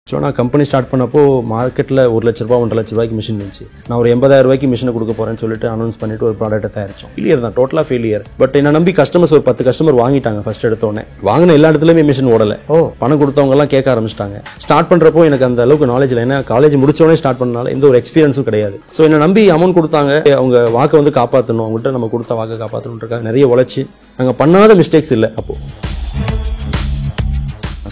So நான் company start பண்ணப்போ மார்க்கெட்டில் 1 லட்ச ரூபா 1.5 லட்ச ரூபாய்க்கு மிஷின் இருந்துச்சு. நான் ஒரு 80,000 ரூபாய்க்கு மிஷினை கொடுக்க போறேன்னு சொல்லிட்டு அனௌன்ஸ் பண்ணிட்டு ஒரு ப்ராடக்ட்டை தயாரிச்சோம். ஃபெயிலியர் தான், டோட்டலாக ஃபெயிலியர். பட் என்ன நம்பி கஸ்டமர்ஸ் ஒரு 10 கஸ்டமர் வாங்கிட்டாங்க. ஃபர்ஸ்ட் எடுத்தோடனே வாங்கின எல்லா இடத்துலையுமே மிஷின் ஓடல. பணம் கொடுத்தவங்க எல்லாம் கேட்க ஆரம்பிச்சிட்டாங்க. ஸ்டார்ட் பண்றப்போ எனக்கு அந்த அளவுக்கு நாலேஜ் இல்லை. ஏன்னா காலேஜ் முடிச்சோடனே ஸ்டார்ட் பண்ணனால எந்த ஒரு எக்ஸ்பீரியன்ஸும் கிடையாது. ஸோ என்ன நம்பி அமௌண்ட் கொடுத்தாங்க. அவங்க வாக்கை வந்து காப்பாற்றணும், அவங்கள்ட்ட நம்ம கொடுத்த வாக்கை காப்பாற்றணுன்றக்காக நிறைய உழைச்சி நாங்கள் பண்ணாத மிஸ்டேக்ஸ் இல்லை. அப்போ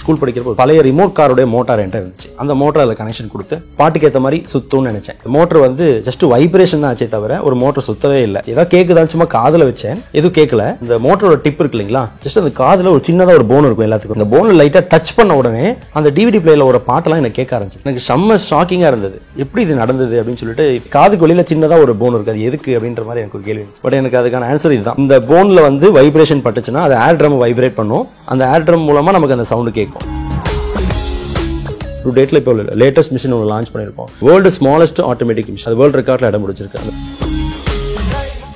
ஸ்கூல் படிக்கிறப்போ பழைய ரிமோட் காரோடைய மோட்டார் என்கிட்ட இருந்துச்சு. அந்த மோட்டார் அதில் கனெக்ஷன் கொடுத்து பாட்டுக்கு ஏற்ற மாதிரி சுத்தும்னு நினைச்சேன். மோட்டர் வந்து ஜஸ்ட் வைப்ரேஷன் தான் ஆச்சே தவிர ஒரு மோட்டர் சுத்தவே இல்லை. ஏதாவது கேட்குதான் சும்மா காதில் வச்சேன், எதுவும் கேட்கல. இந்த மோட்டரோட டிப் இருக்கு இல்லைங்களா, ஜஸ்ட் அந்த காதில் ஒரு சின்னதாக ஒரு போன் இருக்கும் எல்லாத்துக்கும். அந்த போனில் லைட்டாக டச் பண்ண உடனே அந்த டிவிடி பிளேயில் ஒரு பாட்டெல்லாம் எனக்கு கேட்க ஆரம்பிச்சு. எனக்கு செம்ம ஷாக்கிங்காக இருந்தது. எப்படி இது நடந்தது அப்படின்னு சொல்லிட்டு காதுக்கு வெளியில் சின்னதாக ஒரு போன் இருக்கு, அது எதுக்கு அப்படின்ற மாதிரி எனக்கு ஒரு கேள்வி. பட் எனக்கு அதுக்கான ஆன்சர் இதுதான். இந்த போனில் வந்து வைப்ரேஷன் பட்டுச்சுன்னா அது ஏர் ட்ரம் வைப்ரேட் பண்ணும். அந்த ஏர் ட்ரம் மூலமாக நமக்கு அந்த சவுண்டு கேட்கும். டூ டேட்ல இப்போ லேட்டஸ்ட் மிஷின் ஒன்று லான்ச் பண்ணியிருக்கோம். World smallest automatic machine. அது வேர்ல்டு ரெக்கார்ட்ல இடம் பிடிச்சிருக்கு.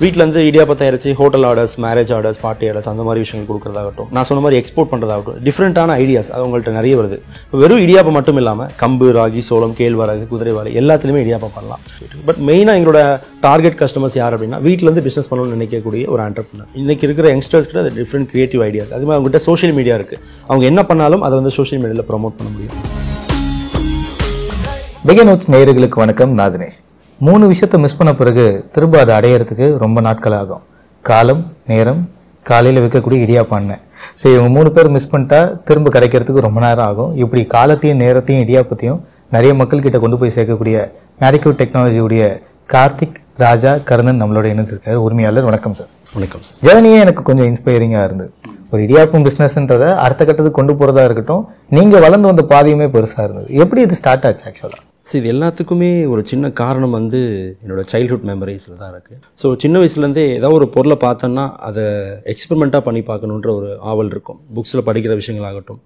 வீட்டில் இருந்து இடியாப்பம் தயாரிச்சு hotel orders, marriage orders, party orders அந்த மாதிரி விஷயங்கள் கொடுக்குறதாகட்டும், நான் சொன்ன மாதிரி எக்ஸ்போர்ட் பண்ணுறதாகட்டும், டிஃப்ரெண்டான ஐடியாஸ் அது உங்கள்கிட்ட நிறைய வருது. வெறும் இடியாப்பம் மட்டும் இல்லாமல் கம்பு, ராகி, சோளம், கேழ்வரகு, குதிரைவாலை எல்லாத்துலேயுமே இடியாப்பம் பண்ணலாம். பட் மெயினாக எங்களோட டார்கெட் கஸ்டமர்ஸ் யார் அப்படின்னா வீட்டிலேருந்து பிஸ்னஸ் பண்ணணும்னு நினைக்கக்கூடிய ஒரு ஆண்டர்பிரினர்ஸ். இன்னைக்கு இருக்கிற யங்ஸ்டர்ஸ் கிட்ட டிஃப்ரெண்ட் கிரியேட்டிவ் ஐடியாஸ். அது மாதிரி அவங்ககிட்ட சோஷியல் மீடியா இருக்கு. அவங்க என்ன பண்ணாலும் அதை வந்து சோஷியல் மீடியாவில் ப்ரமோட் பண்ண முடியும். பிகே நோட்ஸ் நேயர்களுக்கு வணக்கம். நான் தினேஷ். 3 விஷயத்தை மிஸ் பண்ண பிறகு திரும்ப அதை அடையிறதுக்கு ரொம்ப நாட்கள் ஆகும். காலம், நேரம், காலையில் வைக்கக்கூடிய இடியாப்பான்னு. ஸோ இவங்க 3 பேர் மிஸ் பண்ணிட்டா திரும்ப கிடைக்கிறதுக்கு ரொம்ப நேரம் ஆகும். இப்படி காலத்தையும் நேரத்தையும் இடியாப்பத்தையும் நிறைய மக்கள் கிட்ட கொண்டு போய் சேர்க்கக்கூடிய மேரிக்யூ டெக்னாலஜியுடைய கார்த்திக் ராஜா கர்ணன் நம்மளோட இணைஞ்சிருக்காரு. உரிமையாளர். வணக்கம் சார். வணக்கம் சார். ஜேர்னியே எனக்கு கொஞ்சம் இன்ஸ்பைரிங்காக இருந்தது. ஒரு இடியாப்பம் பிஸ்னஸ்ன்றதை அடுத்த கட்டத்துக்கு கொண்டு போறதா இருக்கட்டும், நீங்க வளர்ந்து வந்த பாதையுமே பெருசா இருந்தது. எப்படி இது ஸ்டார்ட் ஆச்சு ஆக்சுவலா? இது எல்லாத்துக்குமே ஒரு சின்ன காரணம் வந்து என்னோட சைல்ட்ஹுட் மெமரிஸில் தான் இருக்குது. ஸோ சின்ன வயசுலேருந்தே ஏதாவது ஒரு பொருளை பார்த்தோன்னா அதை எக்ஸ்பெரிமெண்ட்டாக பண்ணி பார்க்கணுன்ற ஒரு ஆவல் இருக்கும். புக்ஸில் படிக்கிற விஷயங்களாகட்டும்,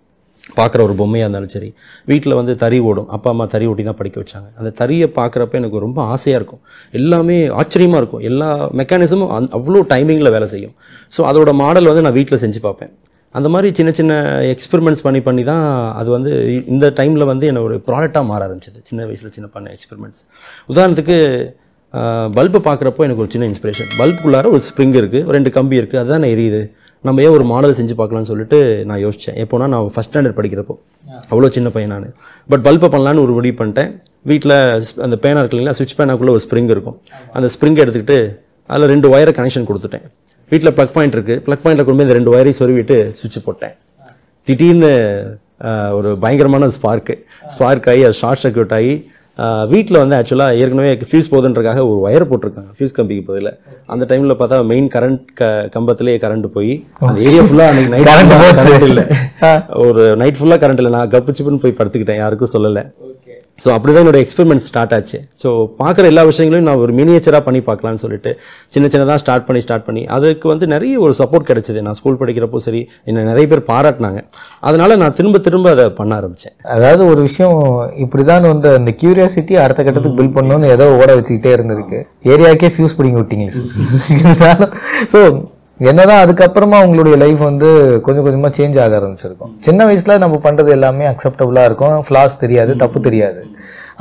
பார்க்குற ஒரு பொம்மையாக இருந்தாலும் சரி. வீட்டில் வந்து தறி ஓடும், அப்பா அம்மா தறி ஓட்டி தான் படிக்க வச்சாங்க. அந்த தறியை பார்க்குறப்ப எனக்கு ரொம்ப ஆசையாக இருக்கும். எல்லாமே ஆச்சரியமாக இருக்கும். எல்லா மெக்கானிசமும் அவ்வளோ டைமிங்கில் வேலை செய்யும். ஸோ அதோட மாடல் வந்து நான் வீட்டில் செஞ்சு பார்ப்பேன். அந்த மாதிரி சின்ன சின்ன எக்ஸ்பெரிமெண்ட்ஸ் பண்ணி தான் அது வந்து இந்த டைமில் வந்து என்ன ஒரு ப்ராடக்டாக மாற ஆரம்பிச்சது. சின்ன வயசில் சின்ன பண்ண எக்ஸ்பெரிமெண்ட்ஸ். உதாரணத்துக்கு பல்பை பார்க்குறப்போ எனக்கு ஒரு சின்ன இன்ஸ்பிரேஷன். பல்புக்குள்ளார ஒரு ஸ்ப்ரிங் இருக்குது, 2 கம்பி இருக்குது, அதுதான் எரியுது. நம்ம ஏன் ஒரு மாடல் செஞ்சு பார்க்கலாம்னு சொல்லிட்டு நான் யோசித்தேன். எப்போனா நான் ஃபஸ்ட் ஸ்டாண்டர்ட் படிக்கிறப்போ, அவ்வளோ சின்ன பையன் நான். பட் பல்பை பண்ணலான்னு ஒரு முடிவு பண்ணிட்டேன். வீட்டில் அந்த பேனா இருக்கு இல்லைங்களா, சுவிட்ச் பேனாக்குள்ளே ஒரு ஸ்ப்ரிங் இருக்கும். அந்த ஸ்ப்ரிங்கை எடுத்துக்கிட்டு அதில் 2 ஒயரை கனெக்ஷன் கொடுத்துட்டேன். வீட்டில் ப்ளக் பாயிண்ட் இருக்குது, ப்ளக் பாயிண்டில் கொண்டு போய் இந்த 2 ஒயரையும் சொருவிட்டு சுவிட்ச் போட்டேன். திடீர்னு ஒரு பயங்கரமான ஸ்பார்க் ஆகி அது ஷார்ட் சர்க்யூட் ஆகி வீட்டில் வந்து ஆக்சுவலாக ஏற்கனவே ஃபியூஸ் போகுதுன்றக்காக ஒரு ஒயர் போட்டிருக்காங்க ஃபியூஸ் கம்பிக்கு பதில். அந்த டைமில் பார்த்தா மெயின் கரண்ட் கம்பத்திலேயே கரண்ட் போய் அந்த ஏரியா ஃபுல்லாக அன்றைக்கி நைட் கரண்ட் இல்லை, ஒரு நைட் ஃபுல்லாக கரண்ட் இல்லை. நான் கப்பு சிப்புன்னு போய் படுத்துக்கிட்டேன், யாருக்கும் சொல்லலை. ஸோ அப்படிதான் என்னோட எக்ஸ்பெரிமெண்ட் ஸ்டார்ட் ஆச்சு. ஸோ பார்க்குற எல்லா விஷயங்களையும் நான் ஒரு மினியேச்சராக பண்ணி பார்க்கலான்னு சொல்லிட்டு சின்னதாக ஸ்டார்ட் பண்ணி அதுக்கு வந்து நிறைய ஒரு சப்போர்ட் கிடைச்சது. நான் ஸ்கூல் படிக்கிறப்போ சரி, என்ன நிறைய பேர் பாராட்டினாங்க. அதனால நான் திரும்ப அதை பண்ண ஆரம்பித்தேன். அதாவது ஒரு விஷயம் இப்படிதான் வந்து அந்த கியூரியாசிட்டி அடுத்த கட்டத்துக்கு பில்ட் பண்ணணும்னு ஏதோ ஓட வச்சுக்கிட்டே இருந்திருக்கு. ஏரியாக்கே ஃபியூஸ் பிடிங்க விட்டீங்க. ஸோ என்னதான் அதுக்கப்புறமா உங்களுடைய லைஃப் வந்து கொஞ்சம் கொஞ்சமா சேஞ்ச் ஆக ஆரம்பிச்சிருக்கும். சின்ன வயசுல நம்ம பண்றது எல்லாமே அக்செப்டபிளா இருக்கும், ஃபிளாஸ் தெரியாது, தப்பு தெரியாது.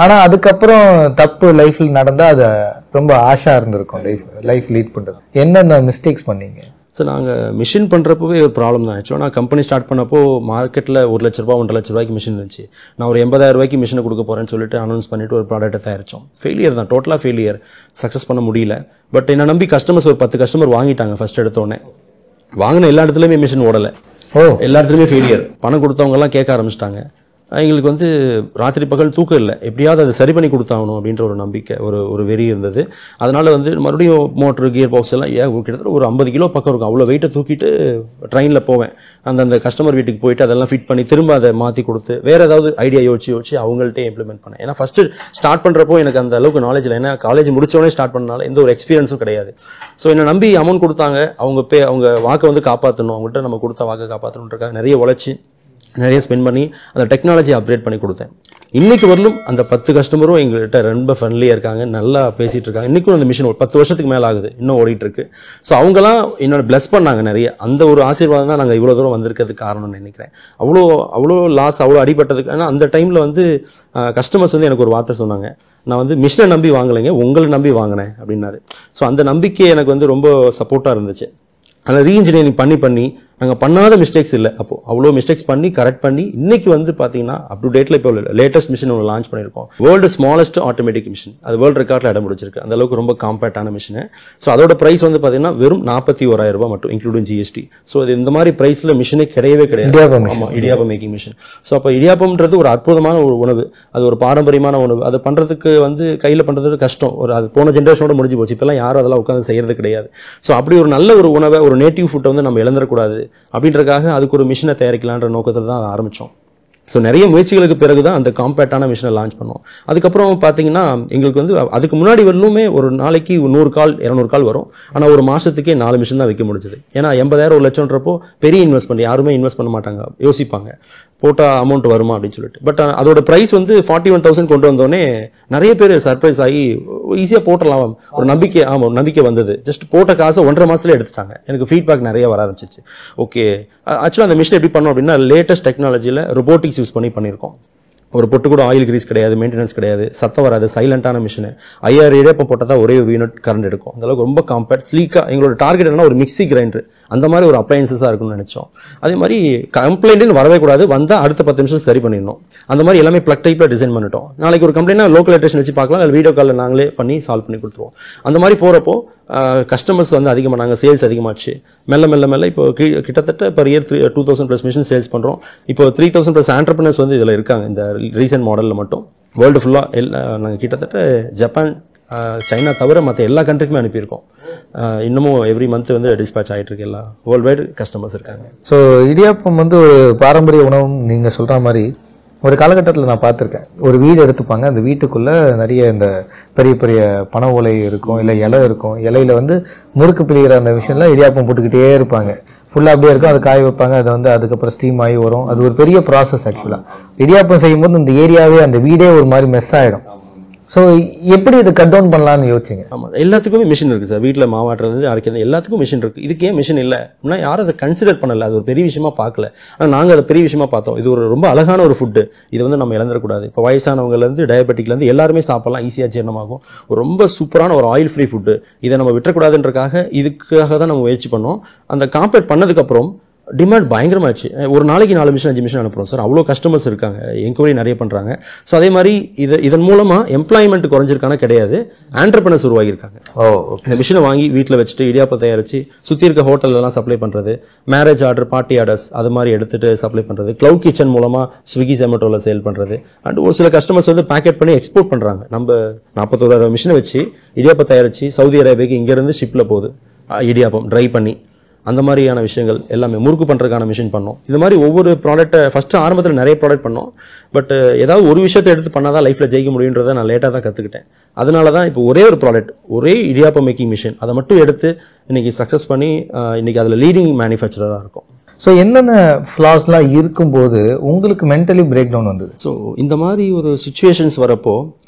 ஆனா அதுக்கப்புறம் தப்பு லைஃப்ல நடந்தா அது ரொம்ப ஆஷா இருந்திருக்கும். லைஃப் லீட் பண்றது. என்னென்ன மிஸ்டேக்ஸ் பண்ணீங்க? ஸோ நாங்கள் மிஷின் பண்ணுறப்பவே ஒரு ப்ராப்ளம் தான் ஆச்சு. நான் கம்பெனி ஸ்டார்ட் பண்ணப்போ மார்க்கெட்டில் 1 லட்ச ரூபா 1.5 லட்ச ரூபாய்க்கு மிஷின் இருந்துச்சு. நான் ஒரு 80,000 ரூபாய்க்கு மிஷினை கொடுக்க போகிறேன்னு சொல்லிட்டு அனௌன்ஸ் பண்ணிட்டு ஒரு ப்ராடக்ட்டை தயாரித்தோம். ஃபெயிலியர் தான், டோட்டலாக ஃபெயிலியர். சக்ஸஸ் பண்ண முடியல. பட் என்ன நம்பி கஸ்டமர்ஸ் ஒரு 10 கஸ்டமர் வாங்கிட்டாங்க. ஃபர்ஸ்ட் எடுத்தோடனே வாங்கின எல்லா இடத்துலையுமே மிஷின் ஓடலை. எல்லா இடத்துலையுமே ஃபெயிலியர். பணம் கொடுத்தவங்கலாம் கேட்க ஆரம்பிச்சிட்டாங்க. எங்களுக்கு வந்து ராத்திரி பகல் தூக்கம் இல்லை, எப்படியாவது அதை சரி பண்ணி கொடுத்தாகணும் அப்படின்ற ஒரு நம்பிக்கை, ஒரு வெறி இருந்தது. அதனால வந்து மறுபடியும் மோட்ரு, கியர் பாக்ஸ் எல்லாம் கிட்டத்தட்ட ஒரு 50 கிலோ பக்கம் இருக்கும். அவ்வளோ வெயிட்டை தூக்கிட்டு ட்ரெயினில் போவேன். அந்த கஸ்டமர் வீட்டுக்கு போயிட்டு அதெல்லாம் ஃபிட் பண்ணி திரும்ப அதை மாற்றி கொடுத்து வேற ஏதாவது ஐடியா யோசிச்சு அவங்கள்ட்டே இம்ப்ளிமெண்ட் பண்ணேன். ஏன்னா ஃபர்ஸ்ட் ஸ்டார்ட் பண்ணுறப்போ எனக்கு அந்த அளவுக்கு நாலேஜ் இல்லை. ஏன்னா காலேஜ் முடிச்சோடனே ஸ்டார்ட் பண்ணனால எந்த ஒரு எக்ஸ்பீரியன்ஸும் கிடையாது. ஸோ என்னை நம்பி அமௌண்ட் கொடுத்தாங்க. அவங்க வாக்கை வந்து காப்பாற்றணும், அவங்கள்ட்ட நம்ம கொடுத்த வாக்கை காப்பாற்றணுன்றக்காக நிறைய உழைச்சி நிறைய ஸ்பெண்ட் பண்ணி அந்த டெக்னாலஜி அப்கிரேட் பண்ணி கொடுத்தேன். இன்னைக்கு வரலும் அந்த 10 கஸ்டமரும் எங்கள்கிட்ட ரொம்ப ஃப்ரெண்ட்லியாக இருக்காங்க, நல்லா பேசிட்டு இருக்காங்க. இன்னைக்கும் அந்த மிஷின் 10 வருஷத்துக்கு மேலே ஆகுது, இன்னும் ஓடிட்டு இருக்கு. ஸோ அவங்களாம் என்னோட பிளஸ் பண்ணாங்க நிறைய. அந்த ஒரு ஆசீர்வாதம் தான் நாங்கள் இவ்வளோ தூரம் வந்திருக்கிறதுக்கு காரணம்னு நினைக்கிறேன். அவ்வளோ லாஸ், அவ்வளோ அடிபட்டதுக்கு. ஆனால் அந்த டைமில் வந்து கஸ்டமர்ஸ் வந்து எனக்கு ஒரு வார்த்தை சொன்னாங்க, நான் வந்து மிஷினை நம்பி வாங்கலைங்க, உங்களை நம்பி வாங்கினேன் அப்படின்னாரு. ஸோ அந்த நம்பிக்கை எனக்கு வந்து ரொம்ப சப்போர்ட்டாக இருந்துச்சு. அதில் ரீஇன்ஜினியரிங் பண்ணி நாங்கள் பண்ணாத மிஸ்டேக்ஸ் இல்லை. அப்போ அவ்வளோ மிஸ்டேக்ஸ் பண்ணி கரெக்ட் பண்ணி இன்னைக்கு வந்து பார்த்தீங்கன்னா அப் டு டேட்டில் இப்போ லேட்டஸ்ட் மிஷின் ஒன்று லான்ச் பண்ணியிருக்கோம். World smallest automatic machine. அது வேர்ல்டு ரெக்கார்டில் இடம் பிடிச்சிருக்கு. அந்த அளவுக்கு ரொம்ப காம்பேக்டான மிஷின். ஸோ அதோட ப்ரைஸ் வந்து பார்த்தீங்கன்னா வெறும் 41,000 ரூபாய் மட்டும், இன்க்ளூடிங் ஜிஎஸ்டி. ஸோ இது இந்த மாதிரி ப்ரைஸில் மிஷினே கிடையவே கிடையாது. ஆமாம், இடியாப்பம் மேக்கிங் மிஷின். ஸோ அப்போ இடியாப்பம்ன்றது ஒரு அற்புதமான ஒரு உணவு, அது ஒரு பாரம்பரியமான உணவு. அதை பண்ணுறதுக்கு வந்து கையில் பண்ணுறது கஷ்டம். அது போன ஜென்ரேஷனோட முடிஞ்சு போச்சு. இப்போலாம் யாரும் அதெல்லாம் உட்காந்து செய்யறது கிடையாது. ஸோ அப்படி ஒரு நல்ல ஒரு உணவை, ஒரு நேட்டிவ் ஃபுட்டை வந்து நம்ம இழந்துடக்கூடாது அப்படின்றக்காக அதுக்கு ஒரு மிஷினை தயாரிக்கலான்ற நோக்கத்தில் தான் ஆரம்பித்தோம். ஸோ நிறைய முயற்சிகளுக்கு பிறகு தான் அந்த காம்பேக்டான மிஷினை லான்ச் பண்ணோம். அதுக்கப்புறம் பார்த்தீங்கன்னா எங்களுக்கு வந்து அதுக்கு முன்னாடி வரலுமே ஒரு நாளைக்கு 100 கால் 200 கால் வரும். ஆனால் ஒரு மாதத்துக்கே 4 மிஷின் தான் வைக்க முடிஞ்சது. ஏன்னா 80,000 1 லட்சம்ன்றப்போ பெரிய இன்வெஸ்ட்மெண்ட், யாருமே இன்வெஸ்ட் பண்ண மாட்டாங்க, யோசிப்பாங்க போட்டால் அமௌண்ட் வருமா அப்படின்னு சொல்லிட்டு. பட் அதோட ப்ரைஸ் வந்து 41,000 கொண்டு வந்தோடனே நிறைய பேர் சர்ப்ரைஸ் ஆகி ஈஸியாக போட்டலாம் ஒரு நம்பிக்கை. ஆமாம், நம்பிக்கை வந்தது. ஜஸ்ட் போட்ட காசை 1.5 மாதத்துல எடுத்துட்டாங்க. எனக்கு ஃபீட்பேக் நிறைய வர ஆரம்பிச்சிச்சு. ஓகே, ஆக்சுவலாக அந்த மிஷின் எப்படி பண்ணோம் அப்படின்னா லேட்டஸ்ட் டெக்னாலஜியில் ரொபோட்டிக்ஸ் யூஸ் பண்ணியிருக்கோம். ஒரு பொட்டு கூட ஆயில் கிரீஸ் கிடையாது, மெயின்டெனன்ஸ் கிடையாது, சத்தம் வராது, சைலண்டான மிஷின். 5000 இடியாப்பம் போட்டால் தான் ஒரே ஒரு யூனிட் கரண்ட் எடுக்கும். அந்த அளவுக்கு ரொம்ப காம்பேக்ட், ஸ்லீக்காக. எங்களோட டார்கெட் என்னன்னா ஒரு மிக்சி கிரைண்டர் அந்த மாதிரி ஒரு அப்ளையன்சஸாக இருக்கும்னு நினைச்சோம். அதே மாதிரி கம்ப்ளைண்ட்னு வரவே கூடாது, வந்தால் அடுத்த 10 நிமிஷம் சரி பண்ணிடணும். அந்த மாதிரி எல்லாமே பிளக் டைப்பில் டிசைன் பண்ணிட்டோம். நாளைக்கு ஒரு கம்ப்ளைண்ட்னா லோக்கல் எலக்ட்ரிஷியன் வச்சு பார்க்கலாம், இல்லை வீடியோ காலில் நாங்களே பண்ணி சால்வ் பண்ணி கொடுத்துருவோம். அந்த மாதிரி போகிறப்போ கஸ்டமர்ஸ் வந்து அதிகமானாங்க, சேல்ஸ் அதிகமாச்சு. மெல்ல இப்போ கிட்டத்தட்ட per year 2,000+ மிஷின் சேல்ஸ் பண்ணுறோம். இப்போ 3,000+ ஆண்டர்பிரினர்ஸ் வந்து இதில் இருக்காங்க. இந்த ரீசெண்ட் மாடலில் மட்டும் வேர்ல்டு ஃபுல்லாக நாங்கள் கிட்டத்தட்ட ஜப்பான், சைனா தவிர மற்ற எல்லா கண்ட்ரிக்குமே அனுப்பியிருக்கோம். இன்னமும் எவ்ரி மந்த் வந்து டிஸ்பேச் ஆகிட்டு இருக்கு. எல்லா வேர்ல்டு வைடு கஸ்டமர்ஸ் இருக்காங்க. ஸோ இடியாப்பம் வந்து ஒரு பாரம்பரிய உணவும் நீங்கள் சொல்கிற மாதிரி ஒரு காலகட்டத்தில் நான் பார்த்துருக்கேன். ஒரு வீடு எடுத்துப்பாங்க, அந்த வீட்டுக்குள்ளே நிறைய இந்த பெரிய பெரிய பனை ஓலை இருக்கும், இல்லை இலை இருக்கும். இலையில வந்து முறுக்கு பிரிகிற அந்த விஷயம்லாம் இடியாப்பம் போட்டுக்கிட்டே இருப்பாங்க. ஃபுல்லாக அப்படியே இருக்கும். அதை காய வைப்பாங்க, அதை வந்து அதுக்கப்புறம் ஸ்டீம் ஆகி வரும். அது ஒரு பெரிய ப்ராசஸ். ஆக்சுவலாக இடியாப்பம் செய்யும்போது இந்த ஏரியாவே, அந்த வீடே ஒரு மாதிரி மெஸ் ஆகிடும். ஸோ எப்படி இதை கட் டவுன் பண்ணலான்னு யோசிச்சிங்க? ஆமாம், எல்லாத்துக்குமே மிஷின் இருக்குது சார். வீட்டில் மாவாட்டுறது, அரைக்கிறது எல்லாத்துக்கும் மிஷின் இருக்குது. இதுக்கு ஏன் மிஷின் இல்லை அப்படின்னா யாரும் அதை கன்சிடர் பண்ணலை. அது ஒரு பெரிய விஷயமா பார்க்கல. ஆனால் நாங்கள் அதை பெரிய விஷயமா பார்த்தோம். இது ஒரு ரொம்ப அழகான ஒரு ஃபுட்டு. இதை வந்து நம்ம இழந்துடக்கூடாது. இப்போ வயசானவங்கலேருந்து டயபெட்டிக்லேருந்து எல்லாருமே சாப்பிடலாம், ஈஸியாக ஜீரணமாகும். ரொம்ப சூப்பரான ஒரு ஆயில் ஃப்ரீ ஃபுட்டு. இதை நம்ம விட்டுறக்கூடாதுன்றக்காக இதுக்காக தான் நம்ம முயற்சி பண்ணோம். அந்த காம்பேட் பண்ணதுக்கப்புறம் டிமாண்ட் பயங்கரமாச்சு. ஒரு நாளைக்கு 4 மிஷின் 5 மிஷின் அனுப்புகிறோம் சார். அவ்வளோ கஸ்டமர்ஸ் இருக்காங்க, என்கொயரி நிறைய பண்ணுறாங்க. ஸோ அதே மாதிரி இதன் மூலமாக எம்ப்ளாய்மெண்ட் குறைஞ்சிருக்கான கிடையாது, ஆண்டர்பிரினர்ஸ் உருவாகியிருக்காங்க. இந்த மிஷினை வாங்கி வீட்டில் வச்சுட்டு இடியாப்பம் தயாரித்து சுற்றி இருக்க ஹோட்டல்லாம் சப்ளை பண்ணுறது, மேரேஜ் ஆர்டர், பார்ட்டி ஆர்டர்ஸ் அது மாதிரி எடுத்துகிட்டு சப்ளை பண்ணுறது, க்ளவுட் கிச்சன் மூலமாக ஸ்விக்கி ஜொமேட்டோவில் சேல் பண்ணுறது. அண்ட் ஒரு சில கஸ்டமர்ஸ் வந்து பேக்கெட் பண்ணி எக்ஸ்போர்ட் பண்ணுறாங்க. நம்ம 41,000 மிஷினை வச்சு இடியாப்பம் தயாரித்து சவுதி அரேபியாவுக்கு இங்கேருந்து ஷிப்பில் போகுது இடியாப்பம் ட்ரை பண்ணி. அந்த மாதிரியான விஷயங்கள் எல்லாமே முறுக்கு பண்ணுறதுக்கான மிஷின் பண்ணோம். இது மாதிரி ஒவ்வொரு ப்ராடக்ட்டை ஃபஸ்ட்டு ஆரம்பத்தில் நிறைய ப்ராடக்ட் பண்ணோம். பட் ஏதாவது ஒரு விஷயத்தை எடுத்து பண்ணால் தான் லைஃப்பில் ஜெயிக்க முடியுன்றதை நான் லேட்டாக தான் கற்றுக்கிட்டேன். அதனால தான் இப்போ ஒரே ஒரு ப்ராடக்ட், ஒரே இடியாப்பம் மேக்கிங் மிஷின், அதை மட்டும் எடுத்து இன்றைக்கி சக்ஸஸ் பண்ணி இன்றைக்கி அதில் லீடிங் மேனுஃபேக்சராக இருக்கும். ஸோ என்னென்ன ஃப்ளாஸ்லாம் இருக்கும்போது உங்களுக்கு மென்டலி பிரேக் டவுன் வந்தது? ஸோ இந்த மாதிரி ஒரு சுச்சுவேஷன்ஸ் வரப்போ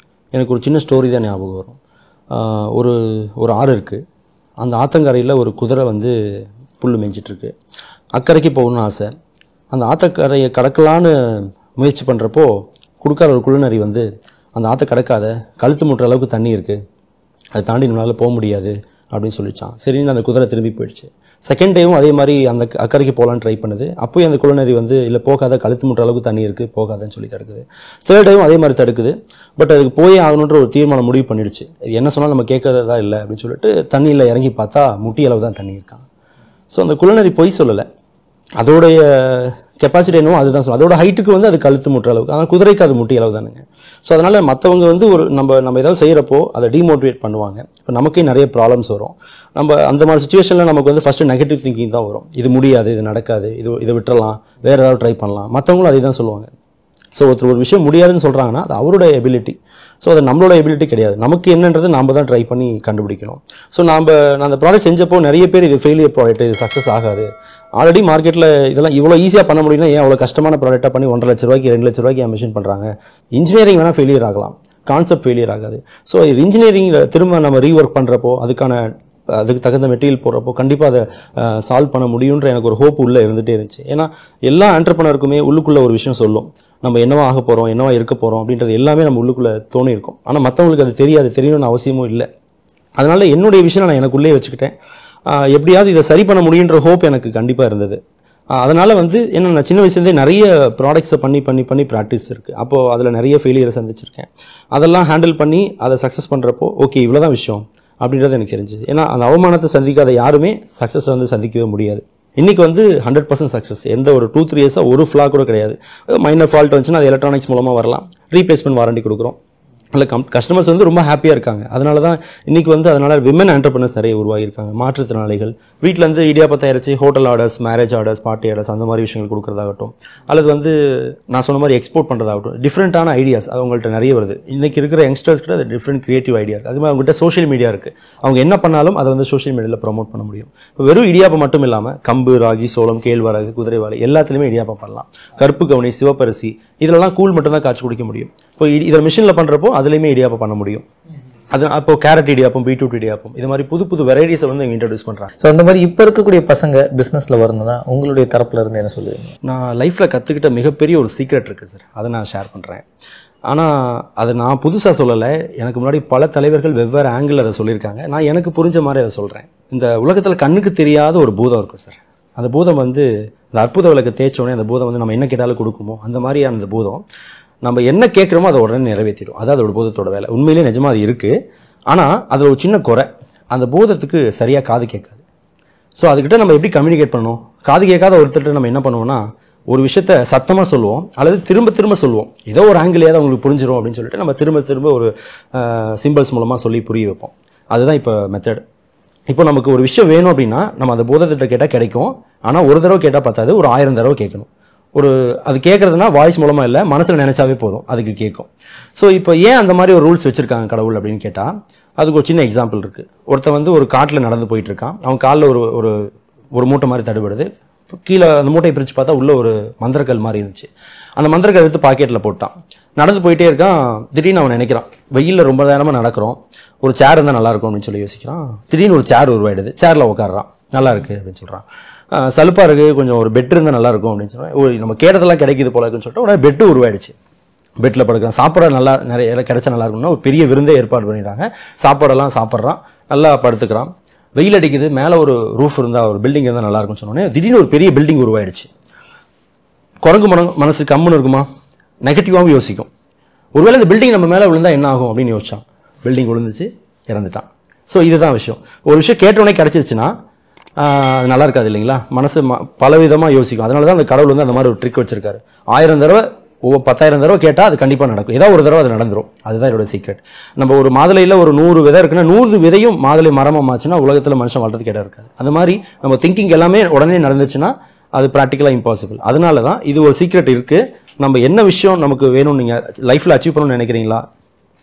எனக்கு ஒரு சின்ன ஸ்டோரி தான் ஞாபகம் வரும். ஒரு ஆறு இருக்குது. அந்த ஆத்தங்கரையில் ஒரு குதிரை வந்து புல் மேய்ஞ்சிட்ருக்கு. அக்கறைக்கு போகணும்னு ஆசை. அந்த ஆத்தக்கரையை கடக்கலான்னு முயற்சி பண்ணுறப்போ கொடுக்காத ஒரு குழுநரி வந்து அந்த ஆற்றை கடக்காத, கழுத்து முட்டுற அளவுக்கு தண்ணி இருக்குது, அதை தாண்டி நம்மளால் போக முடியாது அப்படின்னு சொல்லிச்சான். சரின்னு அந்த குதிரை திரும்பி போயிடுச்சு. செகண்ட் டேவும் அதே மாதிரி அந்த அக்கறைக்கு போகலான்னு ட்ரை பண்ணுது. அப்போயும் அந்த குழுநரி வந்து இல்லை போகாத, கழுத்து முட்டுற அளவுக்கு தண்ணி இருக்குது, போகாதன்னு சொல்லி தடுக்குது. தேர்ட் டேவும் அதே மாதிரி தடுக்குது. பட் அதுக்கு போய் ஆகணுன்ற ஒரு தீர்மானம் முடிவு பண்ணிடுச்சு. இது என்ன சொன்னாலும் நம்ம கேட்கறதா இல்லை அப்படின்னு சொல்லிட்டு தண்ணியில் இறங்கி பார்த்தா முட்டி அளவு தான் தண்ணி இருக்கான். ஸோ அந்த குழுநரி பொய் சொல்லலை. அதோடைய கெப்பாசிட்டி என்னவோ அதுதான் சொல்லும். அதோட ஹைட்டுக்கு வந்து அது கழுத்து முட்டுற அளவுக்கு, ஆனால் குதிரைக்கு அது முட்டி அளவு தானுங்க. ஸோ அதனால் மற்றவங்க வந்து ஒரு நம்ம ஏதாவது செய்கிறப்போ அதை டிமோட்டிவேட் பண்ணுவாங்க. இப்போ நமக்கே நிறைய ப்ராப்ளம்ஸ் வரும். நம்ம அந்த மாதிரி சுச்சுவேஷனில் நமக்கு வந்து ஃபஸ்ட்டு நெகட்டிவ் திங்கிங் தான் வரும். இது முடியாது, இது நடக்காது, இதை விட்டுறலாம், வேறு ஏதாவது ட்ரை பண்ணலாம். மற்றவங்களும் அதே தான் சொல்லுவாங்க. ஸோ ஒருத்தர் ஒரு விஷயம் முடியாதுன்னு சொல்கிறாங்கன்னா அது அவருடைய எபிலிட்டி. ஸோ அது நம்மளோட எபிலிட்டி கிடையாது. நமக்கு என்னன்றது நாம் தான் ட்ரை பண்ணி கண்டுபிடிக்கணும். ஸோ நான் அந்த ப்ராடக்ட் செஞ்சப்போ நிறைய பேர் இது ஃபெயிலியர் ப்ராடக்ட், இது சக்ஸஸ் ஆகாது, ஆல்ரெடி மார்க்கெட்டில் இதெல்லாம் இவ்வளோ ஈஸியாக பண்ண முடியும்னா ஏன் அவ்வளோ கஷ்டமான ப்ராடக்டாக பண்ணி 1.5 லட்ச ரூபாய்க்கு 2 லட்ச ரூபாய்க்கு மிஷின் பண்ணுறாங்க. இன்ஜினியரிங் வேணால் ஃபெயிலியர் ஆகலாம், கான்செப்ட் ஃபெயிலியர் ஆகாது. ஸோ இது இன்ஜினியரிங் திரும்ப நம்ம ரீஒர்க் பண்ணுறப்போ அதுக்கு தகுந்த மெட்டீரியல் போடுறப்போ கண்டிப்பாக அதை சால்வ் பண்ண முடியுன்ற எனக்கு ஒரு ஹோப் உள்ளே இருந்துகிட்டே இருந்துச்சு. ஏன்னா எல்லா ஆண்டர்ப்ரனருக்குமே உள்ளுக்குள்ளே ஒரு விஷயம் சொல்லும், நம்ம என்னவா ஆக போகிறோம், என்னவா இருக்க போகிறோம் அப்படின்றது எல்லாமே நம்ம உள்ளுக்குள்ளே தோணியிருக்கும். ஆனால் மற்றவங்களுக்கு அது தெரியாது, தெரியணும்னு அவசியமும் இல்லை. அதனால என்னுடைய விஷயம் நான் எனக்குள்ளே வச்சுக்கிட்டேன். எப்படியாவது இதை சரி பண்ண முடியுன்ற ஹோப் எனக்கு கண்டிப்பாக இருந்தது. அதனால் என்ன நான் சின்ன வயசுலேருந்தே நிறைய ப்ராடக்ட்ஸை பண்ணி ப்ராக்டிஸ் இருக்குது. அப்போது அதில் நிறைய ஃபெயிலியரை சந்திச்சிருக்கேன். அதெல்லாம் ஹேண்டில் பண்ணி அதை சக்ஸஸ் பண்ணுறப்போ ஓகே இவ்வளோதான் விஷயம் அப்படின்றது எனக்கு தெரிஞ்சுது. ஏன்னா அந்த அவமானத்தை சந்திக்காத யாருமே சக்ஸஸ் சந்திக்கவே முடியாது. இன்றைக்கி 100% சக்ஸஸ். எந்த ஒரு 2-3 இயர்ஸாக ஒரு ஃப்ளா கூட கிடையாது. மைனர் ஃபால்ட் வந்துச்சுன்னா அது எலக்ட்ரானிக்ஸ் மூலமாக வரலாம், ரீப்ளேஸ்மெண்ட் வாரண்டி கொடுக்குறோம். இல்லை கஸ்டமர்ஸ் ரொம்ப ஹாப்பியாக இருக்காங்க. அதனால தான் இன்றைக்கி அதனால் விமன் ஆண்டர்ப்ரனர்ஸ் நிறைய உருவாகியிருக்காங்க. மாற்றுத்திறனாளிகள் வீட்டிலேருந்து இடியாப்பத்தை இறைச்சி hotel orders, marriage orders, party orders அந்த மாதிரி விஷயங்கள் கொடுக்குறதாகட்டும், அல்லது நான் சொன்ன மாதிரி எக்ஸ்போர்ட் பண்ணுறதாகட்டும், டிஃப்ரெண்ட்டான ஐடியாஸ் அவங்கள்ட்ட நிறைய வருது. இன்றைக்கி இருக்கிற யங்ஸ்டர்ஸ் கிட்ட அது டிஃப்ரெண்ட் கிரியேட்டிவ் ஐடியா இருக்குது. அது மாதிரி அவங்ககிட்ட சோஷியல் மீடியா இருக்குது. அவங்க என்ன பண்ணாலும் அதை சோஷியல் மீடியாவில் ப்ரொமோட் பண்ண முடியும். இப்போ வெறும் இடியாப்பம் மட்டும் இல்லாமல் கம்பு, ராகி, சோளம், கேழ்வரகு, குதிரைவாழை எல்லாத்துலேயுமே இடியாப்பம் பண்ணலாம். கருப்பு கவுனி, சிவப்பரிசி இதெல்லாம் கூழ் மட்டும் தான் காய்ச்சி குடிக்க முடியும். இப்போ இதில் மிஷினில் பண்ணுறப்போ அதுலேயுமே இடியாப்பம் பண்ண முடியும். அது அப்போ கேரட் இடியாப்பம், பீட்ரூட் இடியாப்பம் இது மாதிரி புது வெரைட்டிஸை இன்ட்ரடியூஸ் பண்ணுறாங்க. ஸோ அந்த மாதிரி இப்போ இருக்கக்கூடிய பசங்க பிஸ்னஸில் வரணும்னா உங்களுடைய தரப்புல இருந்து என்ன சொல்லுவீங்க? நான் லைஃப்பில் கற்றுக்கிட்ட மிகப்பெரிய ஒரு சீக்ரெட் இருக்குது சார், அதை நான் ஷேர் பண்ணுறேன். ஆனால் அதை நான் புதுசாக சொல்லலை, எனக்கு முன்னாடி பல தலைவர்கள் வெவ்வேறு ஆங்கிள் அதை சொல்லியிருக்காங்க. நான் எனக்கு புரிஞ்ச மாதிரி அதை சொல்கிறேன். இந்த உலகத்தில் கண்ணுக்கு தெரியாத ஒரு பூதம் இருக்கும் சார். அந்த பூதம் இந்த அற்புத விளக்கு தேய்ச்சோடனே அந்த பூதம் நம்ம என்ன கேட்டாலும் கொடுக்குமோ அந்த மாதிரியான அந்த பூதம் நம்ம என்ன கேட்குறோமோ அதை உடனே நிறைவேற்றிடும். அதாவது அதோட பூதத்தோட வேலை. உண்மையிலே நிஜமாக அது இருக்குது. ஆனால் அதில் ஒரு சின்ன குறை, அந்த பூதத்துக்கு சரியாக காது கேட்காது. ஸோ அதுக்கிட்ட நம்ம எப்படி கம்யூனிகேட் பண்ணணும்? காது கேட்காத ஒருத்தர்கிட்ட நம்ம என்ன பண்ணுவோம்னா ஒரு விஷயத்த சத்தமாக சொல்லுவோம், அல்லது திரும்ப சொல்லுவோம். ஏதோ ஒரு ஆங்கிலேயாவது அவங்களுக்கு புரிஞ்சிடும் அப்படின்னு சொல்லிட்டு நம்ம திரும்ப ஒரு சிம்பிள்ஸ் மூலமாக சொல்லி புரிய வைப்போம். அதுதான் இப்போ மெத்தட். இப்போ நமக்கு ஒரு விஷயம் வேணும் அப்படின்னா நம்ம அந்த பூதத்திட்ட கேட்டால் கிடைக்கும். ஆனால் ஒரு தடவை கேட்டால் பத்தாது, ஒரு 1000 தடவை கேட்கணும். அது கேட்கறதுனா வாய்ஸ் மூலமா இல்லை, மனசில் நினைச்சாவே போதும், அதுக்கு கேட்கும். ஸோ இப்போ ஏன் அந்த மாதிரி ஒரு ரூல்ஸ் வச்சிருக்காங்க கடவுள் அப்படின்னு கேட்டால் அதுக்கு ஒரு சின்ன எக்ஸாம்பிள் இருக்கு. ஒருத்தன் ஒரு காட்டில் நடந்து போயிட்டு இருக்கான். அவன் காலில் ஒரு மூட்டை மாதிரி தடுபடுது. கீழே அந்த மூட்டையை பிரித்து பார்த்தா உள்ள ஒரு மந்திரக்கல் மாதிரி இருந்துச்சு. அந்த மந்திரக்கல் எடுத்து பாக்கெட்டில் போட்டான். நடந்து போயிட்டே இருக்கான். திடீர்னு அவன் நினைக்கிறான், வெயிலில் ரொம்ப நேரமாக நடக்கிறோம், ஒரு சேர் இருந்தால் நல்லா இருக்கும் அப்படின்னு சொல்லி யோசிக்கிறான். திடீர்னு ஒரு சேர் உருவாயிடுது. சேரில் உட்காடுறான், நல்லா இருக்கு அப்படின்னு சொல்கிறான். சலுப்பா இருக்கு, கொஞ்சம் ஒரு பெட் இருந்தால் நல்லா இருக்கும் அப்படின்னு சொன்னா நம்ம கேட்டதெல்லாம் கிடைக்குது போல இருக்குன்னு சொல்லிட்டு உடனே பெட்டு உருவாயிடுச்சு. பெட்டில் படுக்கிறான். சாப்பிட நல்லா நிறைய கிடைச்சா நல்லா இருக்கும்னா ஒரு பெரிய விருந்தே ஏற்பாடு பண்ணிடுறாங்க. சாப்பாடெல்லாம் சாப்பிட்றான், நல்லா படுத்துக்கிறான். வெயில் அடிக்குது, மேலே ஒரு ரூஃப் இருந்தால் ஒரு பில்டிங் இருந்தால் நல்லா இருக்கும்னு சொன்னோடனே திடீர்னு ஒரு பெரிய பில்டிங் உருவாயிடுச்சு. குரங்கு மனசு கம்முன்னு இருக்குமா? நெகட்டிவாகவும் யோசிக்கும். ஒருவேளை இந்த பில்டிங் நம்ம மேலே விழுந்தா என்ன ஆகும் அப்படின்னு யோசிச்சான். பில்டிங் விழுந்துச்சு, இறந்துட்டான். ஸோ இதுதான் விஷயம். ஒரு விஷயம் கேட்டவுடனே கிடைச்சிருச்சுன்னா அது நல்லா இருக்காது இல்லைங்களா? மனசு பலவிதமாக யோசிக்கும். அதனால தான் அந்த கடவுள் அந்த மாதிரி ஒரு ட்ரிக் வச்சிருக்காரு. 1000 தடவை 10,000 தடவை கேட்டால் அது கண்டிப்பாக நடக்கும். ஏதாவது ஒரு தடவை அது நடந்துடும். அதுதான் என்னோட சீக்ரெட். நம்ம ஒரு மாதுளையில் ஒரு 100 விதை இருக்குன்னா 100 விதையும் மாதுளை மரமாச்சுன்னா உலகத்தில் மனுஷன் வாழ்றதுக்கு இடம் இருக்காது. அந்த மாதிரி நம்ம திங்கிங் எல்லாமே உடனே நடந்துச்சுன்னா அது ப்ராக்டிக்கலாக இம்பாசிபிள். அதனால தான் இது ஒரு சீக்ரெட் இருக்குது. நம்ம என்ன விஷயம் நமக்கு வேணும்னு நீங்கள் லைஃப்பில் அச்சீவ் பண்ணணும்னு நினைக்கிறீங்களா,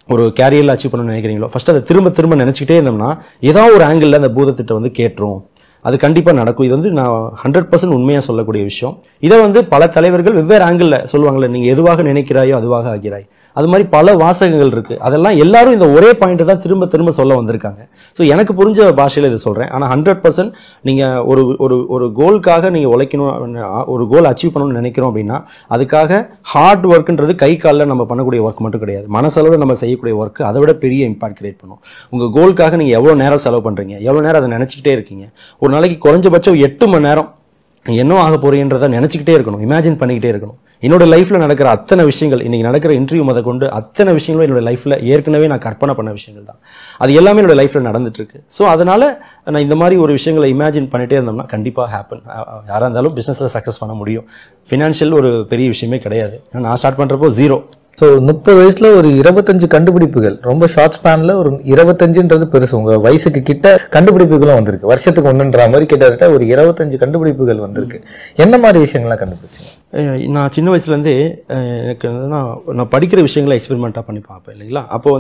ஒரு கேரியரில் அச்சீவ் பண்ணணும்னு நினைக்கிறீங்களோ, ஃபர்ஸ்ட் அதை திரும்ப நினச்சிக்கிட்டே இருந்தோம்னா ஏதாவது ஒரு ஆங்கிளில் அந்த பூதத்திட்ட கேட்டுரும். அது கண்டிப்பாக நடக்கும். இது நான் 100% உண்மையாக சொல்லக்கூடிய விஷயம். இதை பல தலைவர்கள் வெவ்வேறு ஆங்கிளில் சொல்லுவாங்கள்ல, நீங்கள் எதுவாக நினைக்கிறாயோ அதுவாக ஆகிறாய். அது மாதிரி பல வாசகங்கள் இருக்குது. அதெல்லாம் எல்லாரும் இந்த ஒரே பாயிண்ட் தான் திரும்ப சொல்ல வந்திருக்காங்க. ஸோ எனக்கு புரிஞ்ச பாஷையில் இது சொல்கிறேன். ஆனால் 100% நீங்கள் ஒரு கோலுக்காக நீங்கள் உழைக்கணும், ஒரு கோல் அச்சீவ் பண்ணணும்னு நினைக்கிறோம் அப்படின்னா அதுக்காக ஹார்ட் ஒர்க்குன்றது கை காலில் நம்ம பண்ணக்கூடிய ஒர்க் மட்டும் கிடையாது. மனசளவு நம்ம செய்யக்கூடிய ஒர்க் அதை விட பெரிய இம்பாக்ட் கிரியேட் பண்ணும். உங்கள் கோலுக்காக நீங்கள் எவ்வளோ நேரம் செலவு பண்ணுறீங்க, எவ்வளோ நேரம் அதை நினச்சிக்கிட்டே இருக்கீங்க. ஒரு நாளைக்கு குறைஞ்சபட்சம் 8 மணி நேரம் என்ன ஆக போறீன்றதை நினச்சிக்கிட்டே இருக்கணும், இமேஜின் பண்ணிக்கிட்டே இருக்கணும். என்னோட லைஃப்ல நடக்கிற அத்தனை விஷயங்கள், இன்னைக்கு நடக்கிற இன்டர்வியூ முத கொண்டு அத்தனை விஷயங்களும் என்னோட லைஃப்ல ஏற்கனவே நான் கற்பனை பண்ண விஷயங்கள் தான். அது எல்லாமே என்னோட லைஃப்ல நடந்துட்டு இருக்கு. ஸோ அதனால நான் இந்த மாதிரி ஒரு விஷயங்களை இமேஜின் பண்ணிட்டே இருந்தோம்னா கண்டிப்பாக ஹேப்பன். யாராக இருந்தாலும் பிசினஸ்ல சக்ஸஸ் பண்ண முடியும். ஃபினான்ஷியல் ஒரு பெரிய விஷயமே கிடையாது. நான் ஸ்டார்ட் பண்றப்போ 0. ஸோ 30 வயசுல ஒரு 25 கண்டுபிடிப்புகள், ரொம்ப ஷார்ட் ஸ்பேன்ல ஒரு 25ன்றது பெருசு. உங்க வயசுக்கு கிட்ட கண்டுபிடிப்புகளும் வந்திருக்கு. வருஷத்துக்கு ஒன்றுன்ற மாதிரி கிட்டத்தட்ட ஒரு 25 கண்டுபிடிப்புகள் வந்திருக்கு. என்ன மாதிரி விஷயங்கள்லாம் கண்டுபிடிச்சிங்க? நான் சின்ன வயசுலேருந்தே எனக்கு நான் படிக்கிற விஷயங்களை எக்ஸ்பெரிமெண்ட்டாக பண்ணி பார்ப்பேன் இல்லைங்களா? அப்போ